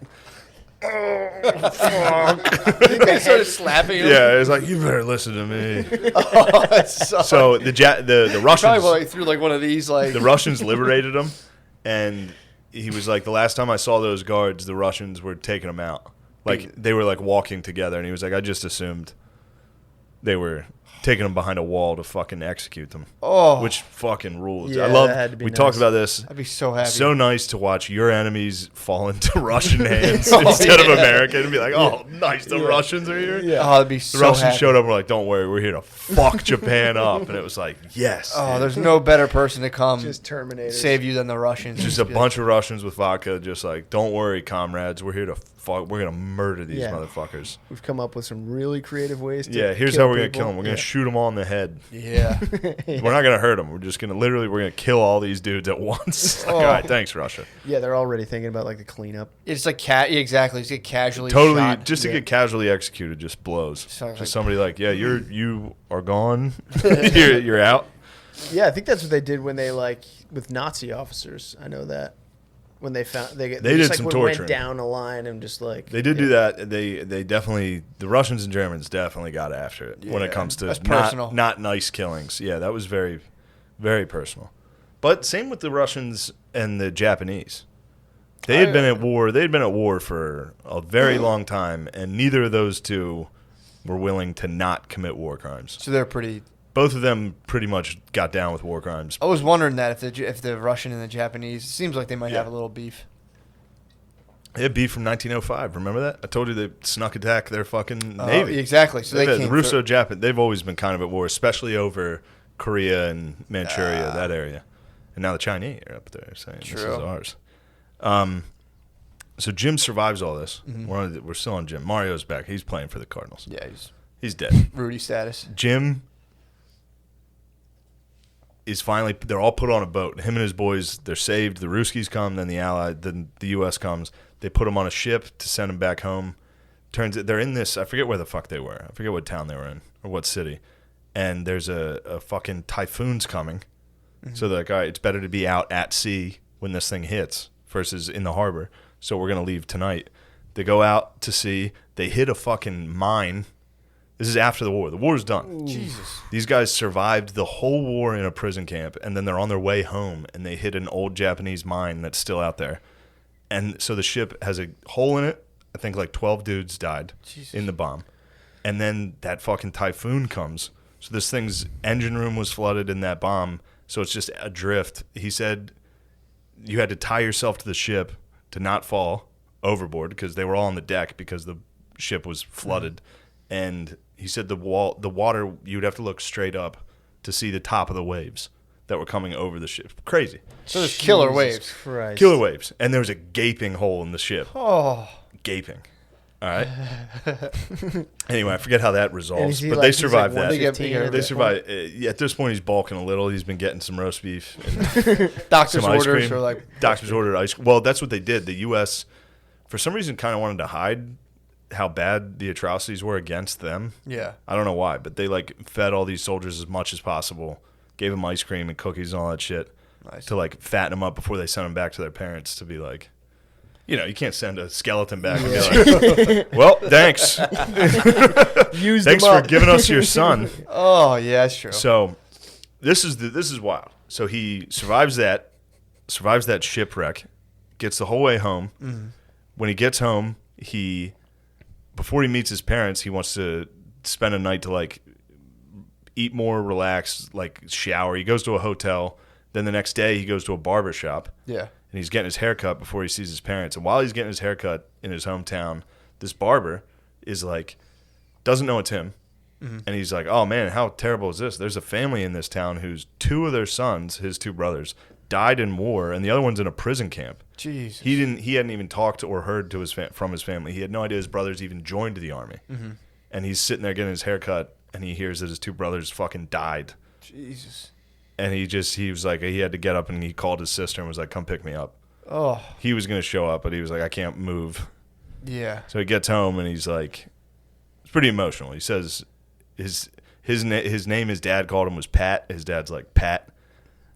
They started slapping him. Yeah, it was like, you better listen to me. Oh, that sucks. So the Russians... Probably threw like one of these like... The Russians liberated him, and he was like, the last time I saw those guards, the Russians were taking them out. Like, they were like walking together, and he was like, I just assumed they were taking them behind a wall to fucking execute them. Oh. Which fucking rules. Yeah, I love, that had to be we nice. talked about this. I'd be so happy. So nice to watch your enemies fall into Russian hands instead of American and be like, oh, nice, the Russians are here. Yeah. Oh, I'd be The so Russians happy. showed up and were like, don't worry, we're here to fuck Japan up. And it was like, yes. Oh, there's no better person to come Just Terminators. save you than the Russians. Just a bunch of Russians with vodka, just like, don't worry, comrades, we're here to fuck. We're gonna murder these motherfuckers. We've come up with some really creative ways to Here's kill how we're gonna people. kill them. We're gonna shoot them all in the head. Yeah. We're not gonna hurt them. We're just gonna we're gonna kill all these dudes at once. Like, all right, thanks, Russia. Yeah, they're already thinking about like the cleanup. It's like exactly. Just get casually Totally, shot. just to get casually executed, just blows. Sounds Just like- somebody like, yeah, you are gone. you're out. Yeah, I think that's what they did when they like with Nazi officers. I know that when they found they did just, like, some went torturing. down a line and just like They did do that. They definitely, the Russians and Germans definitely got after it when it Yeah. comes to That's personal. not nice killings. Yeah, that was very, very personal. But same with the Russians and the Japanese. They had been at war. They had been at war for a very long time, and neither of those two were willing to not commit war crimes. So they're pretty. Both of them pretty much got down with war crimes. I was wondering that if the Russian and the Japanese, it seems like they might Yeah. have a little beef. They had beef from 1905. Remember that? I told you they snuck attack their fucking navy. Exactly. So they The came. Russo-Japan, they've always been kind of at war, especially over Korea and Manchuria, that area. And now the Chinese are up there saying this is True. ours. So Jim survives all this. We're still on Jim. Mario's back. He's playing for the Cardinals. Yeah, he's He's dead. Rudy status. Jim is finally, they're all put on a boat. Him and his boys, they're saved. The Ruskies come, then then the U.S. comes. They put them on a ship to send them back home. Turns out they're in this, I forget where the fuck they were. I forget what town they were in or what city. And there's a fucking typhoon's coming. So they're like, all right, it's better to be out at sea when this thing hits versus in the harbor. So we're going to leave tonight. They go out to sea. They hit a fucking mine. This is after the war. The war's done. Jesus. These guys survived the whole war in a prison camp, and then they're on their way home, and they hit an old Japanese mine that's still out there. And so the ship has a hole in it. I think like 12 dudes died in the bomb. And then that fucking typhoon comes. So this thing's engine room was flooded in that bomb, so it's just adrift. He said you had to tie yourself to the ship to not fall overboard because they were all on the deck because the ship was flooded. And he said the water, you'd have to look straight up to see the top of the waves that were coming over the ship. Crazy. So there's killer Jesus waves. Christ. Killer waves. And there was a gaping hole in the ship. Oh. Gaping. All right. Anyway, I forget how that resolves, he but like- they he's like survived that. 115 at They this survived. At this point, he's bulking a little. He's been getting some roast beef, and Doctor's some ice orders cream. are like. Doctor's ordered ice. Well, that's what they did. The U.S. for some reason kind of wanted to hide how bad the atrocities were against them. Yeah. I don't know why, but they like fed all these soldiers as much as possible, gave them ice cream and cookies and all that shit Nice. to like fatten them up before they sent them back to their parents to be like, you know, you can't send a skeleton back and be like, well, thanks. Use Thanks them for up. giving us your son. Oh yeah, that's true. So this is wild. So he survives that shipwreck, gets the whole way home. Mm-hmm. When he gets home, before he meets his parents, he wants to spend a night to like eat more, relax, like shower. He goes to a hotel. Then the next day he goes to a barber shop. Yeah. And he's getting his hair cut before he sees his parents. And while he's getting his hair cut in his hometown, this barber is like, doesn't know it's him. Mm-hmm. And he's like, oh, man, how terrible is this? There's a family in this town whose 2 of their sons, his 2 brothers, died in war, and the other one's in a prison camp. Jesus. He hadn't even talked or heard to from his family. He had no idea his brothers even joined the army. Mm-hmm. And he's sitting there getting his hair cut, and he hears that his 2 brothers fucking died. Jesus. And he was like, he had to get up, and he called his sister and was like, come pick me up. Oh. He was going to show up, but he was like, I can't move. Yeah. So he gets home, and he's like, it's pretty emotional. He says his name his dad called him was Pat. His dad's like, Pat.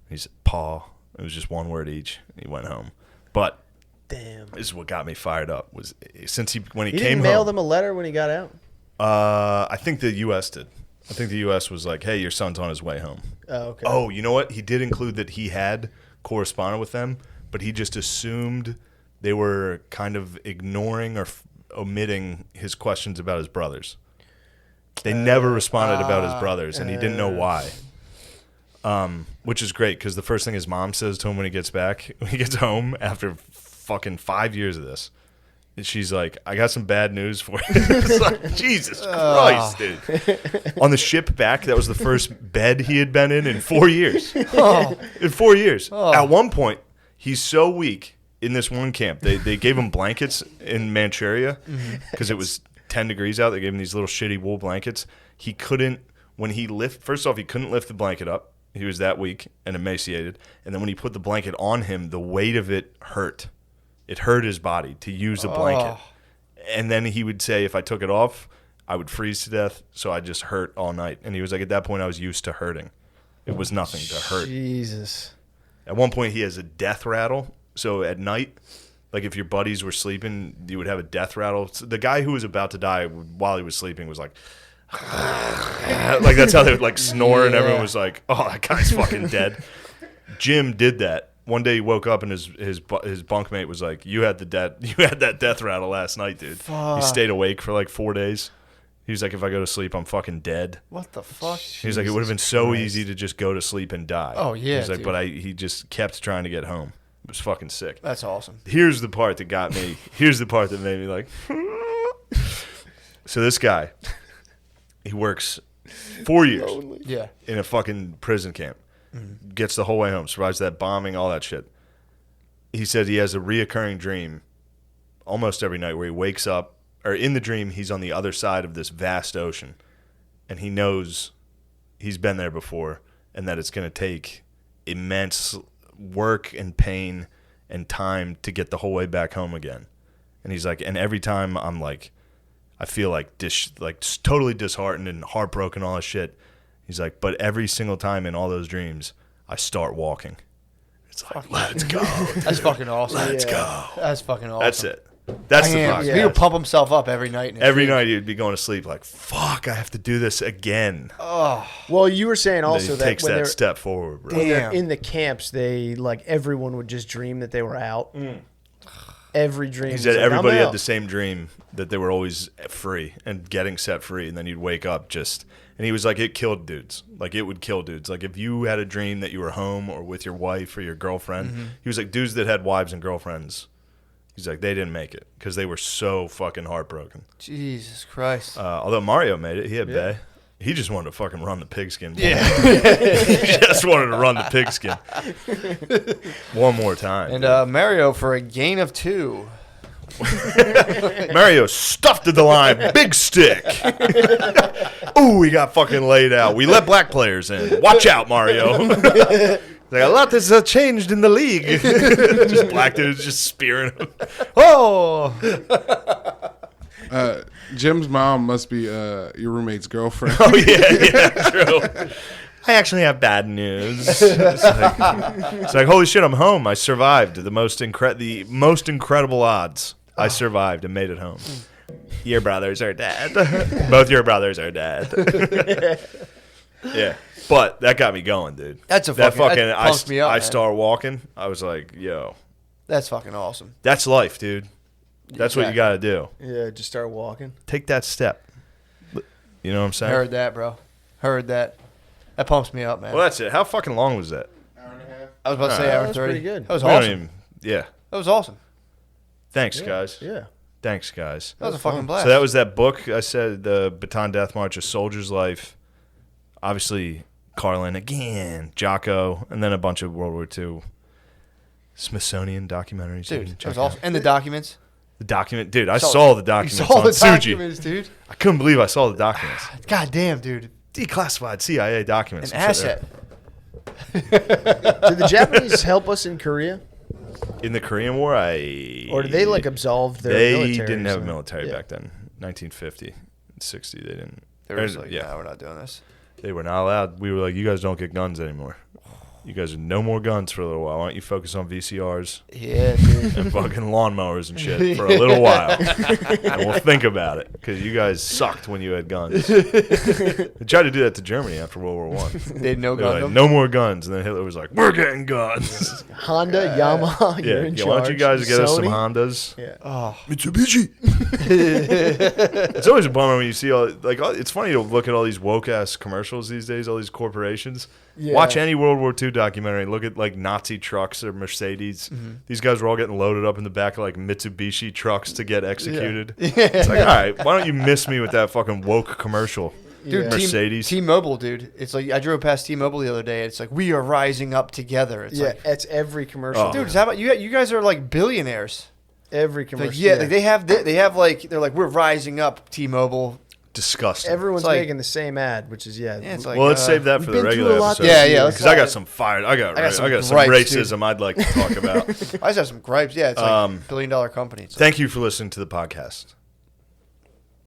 He's Paul. It was just one word each. He went home. But damn, this is what got me fired up. Was since when he you came didn't mail home, them a letter when he got out? I think the U.S. did. I think the U.S. was like, hey, your son's on his way home. Oh, okay. Oh, you know what? He did include that he had corresponded with them, but he just assumed they were kind of ignoring or omitting his questions about his brothers. They never responded about his brothers, and he didn't know why. Which is great, because the first thing his mom says to him when he gets home after fucking 5 years of this, she's like, I got some bad news for you. It's like, Jesus Christ, dude. On the ship back, that was the first bed he had been in 4 years. In 4 years. At one point, he's so weak in this one camp. They gave him blankets in Manchuria because it was 10 degrees out. They gave him these little shitty wool blankets. He couldn't, first off, he couldn't lift the blanket up. He was that weak and emaciated. And then when he put the blanket on him, the weight of it hurt. It hurt his body to use the blanket. And then he would say, if I took it off, I would freeze to death. So I just hurt all night. And he was like, at that point, I was used to hurting. It was nothing to hurt. Jesus. At one point, he has a death rattle. So at night, like if your buddies were sleeping, you would have a death rattle. So the guy who was about to die while he was sleeping was like, like that's how they would like snore, and everyone was like, oh, that guy's fucking dead. Jim did that. One day he woke up and his bunkmate was like, you had that death rattle last night, dude. He stayed awake for like 4 days. He was like, if I go to sleep, I'm fucking dead. What the fuck? He was like, it would have been so easy to just go to sleep and die. Oh yeah. He was like, dude. but he just kept trying to get home. It was fucking sick. That's awesome. Here's the part that got me. Here's the part that made me like. So this guy, he works 4 years in a fucking prison camp. Mm-hmm. Gets the whole way home. Survives that bombing, all that shit. He said he has a reoccurring dream almost every night where he wakes up, or in the dream, he's on the other side of this vast ocean. And he knows he's been there before and that it's going to take immense work and pain and time to get the whole way back home again. And he's like, and every time I'm like, I feel like totally disheartened and heartbroken, all that shit. He's like, but every single time in all those dreams, I start walking. It's like, let's go. That's fucking awesome. Let's go. That's fucking awesome. That's it. That's the vibe. He would pump himself up every night. Every night he'd be going to sleep like, fuck, I have to do this again. Oh. Well, you were saying also that takes when that step forward, bro. When they're in the camps, they like everyone would just dream that they were out. Every dream. He said like, everybody had the same dream, that they were always free and getting set free, and then you'd wake up just. And he was like, it killed dudes. Like, it would kill dudes. Like, if you had a dream that you were home or with your wife or your girlfriend, he was like, dudes that had wives and girlfriends, he's like, they didn't make it because they were so fucking heartbroken. Jesus Christ. Although Mario made it. He had Bay. He just wanted to fucking run the pigskin. Yeah. He just wanted to run the pigskin. One more time. And Mario for a gain of 2. Mario stuffed to the line. Big stick. Ooh, we got fucking laid out. We let black players in. Watch out, Mario. Like, a lot has changed in the league. Just black dudes just spearing him. Oh. Jim's mom must be your roommate's girlfriend. Oh, yeah, true. I actually have bad news. It's like, holy shit, I'm home. I survived. The most incredible odds. I survived and made it home. Your brothers are dead. Both your brothers are dead. Yeah. But that got me going, dude. That pumped me up, I man. started walking. I was like, yo. That's fucking awesome. That's life, dude. That's what you got to do. Yeah, just start walking. Take that step. You know what I'm saying? Heard that, bro. Heard that. That pumps me up, man. Well, that's it. How fucking long was that? Hour and a half. I was about to say hour and 30. pretty good. That was We don't awesome. even- yeah. That was awesome. Thanks, guys. Yeah. Thanks, guys. That was a fucking blast. So that was that book I said, the Baton Death March, A Soldier's Life. Obviously, Carlin again, Jocko, and then a bunch of World War II Smithsonian documentaries. Dude, that was awesome. And the documents. The document, dude. I saw the documents. You saw on the Suji. documents, dude. I couldn't believe I saw the documents. God damn, dude. Declassified CIA documents. An asset. Did the Japanese help us in Korea? In the Korean War, Or did they like absolve their military? They didn't have a or military something? back then. 1950, 60, they didn't. They were just like, yeah, we're not doing this. They were not allowed. We were like, you guys don't get guns anymore. You guys have no more guns for a little while. Why don't you focus on VCRs Yeah, dude. and fucking lawnmowers and shit for a little while? And we'll think about it, because you guys sucked when you had guns. They tried to do that to Germany after World War I. They had no They were gun. like, no more guns. And then Hitler was like, we're getting guns. Honda, Yamaha, you're in charge. Why don't you guys get us some Sony? Hondas? Yeah. Oh, Mitsubishi. It's always a bummer when you see it's funny to look at all these woke ass commercials these days, all these corporations. Yeah. Watch any World War II documentary. Look at like Nazi trucks or Mercedes. Mm-hmm. These guys were all getting loaded up in the back of like Mitsubishi trucks to get executed. Yeah. It's like, all right, why don't you miss me with that fucking woke commercial? dude, Yeah. Mercedes. T-Mobile, dude. It's like I drove past T-Mobile the other day. It's like we are rising up together. It's Yeah, like, it's every commercial. Oh. dude, how about you? You guys are like billionaires. Every Like, commercial. yeah, like they have like they're like we're rising up. T-Mobile. Disgusting. Everyone's It's like- making the same ad, which is Yeah, it's like, Well, let's save that we've for the been through regular a lot episode. this year. Because I got some fire. I got some some gripes, racism I'd like to talk about. I just have some gripes. Yeah, it's like $1 billion company. It's like, Thank you for listening to the podcast.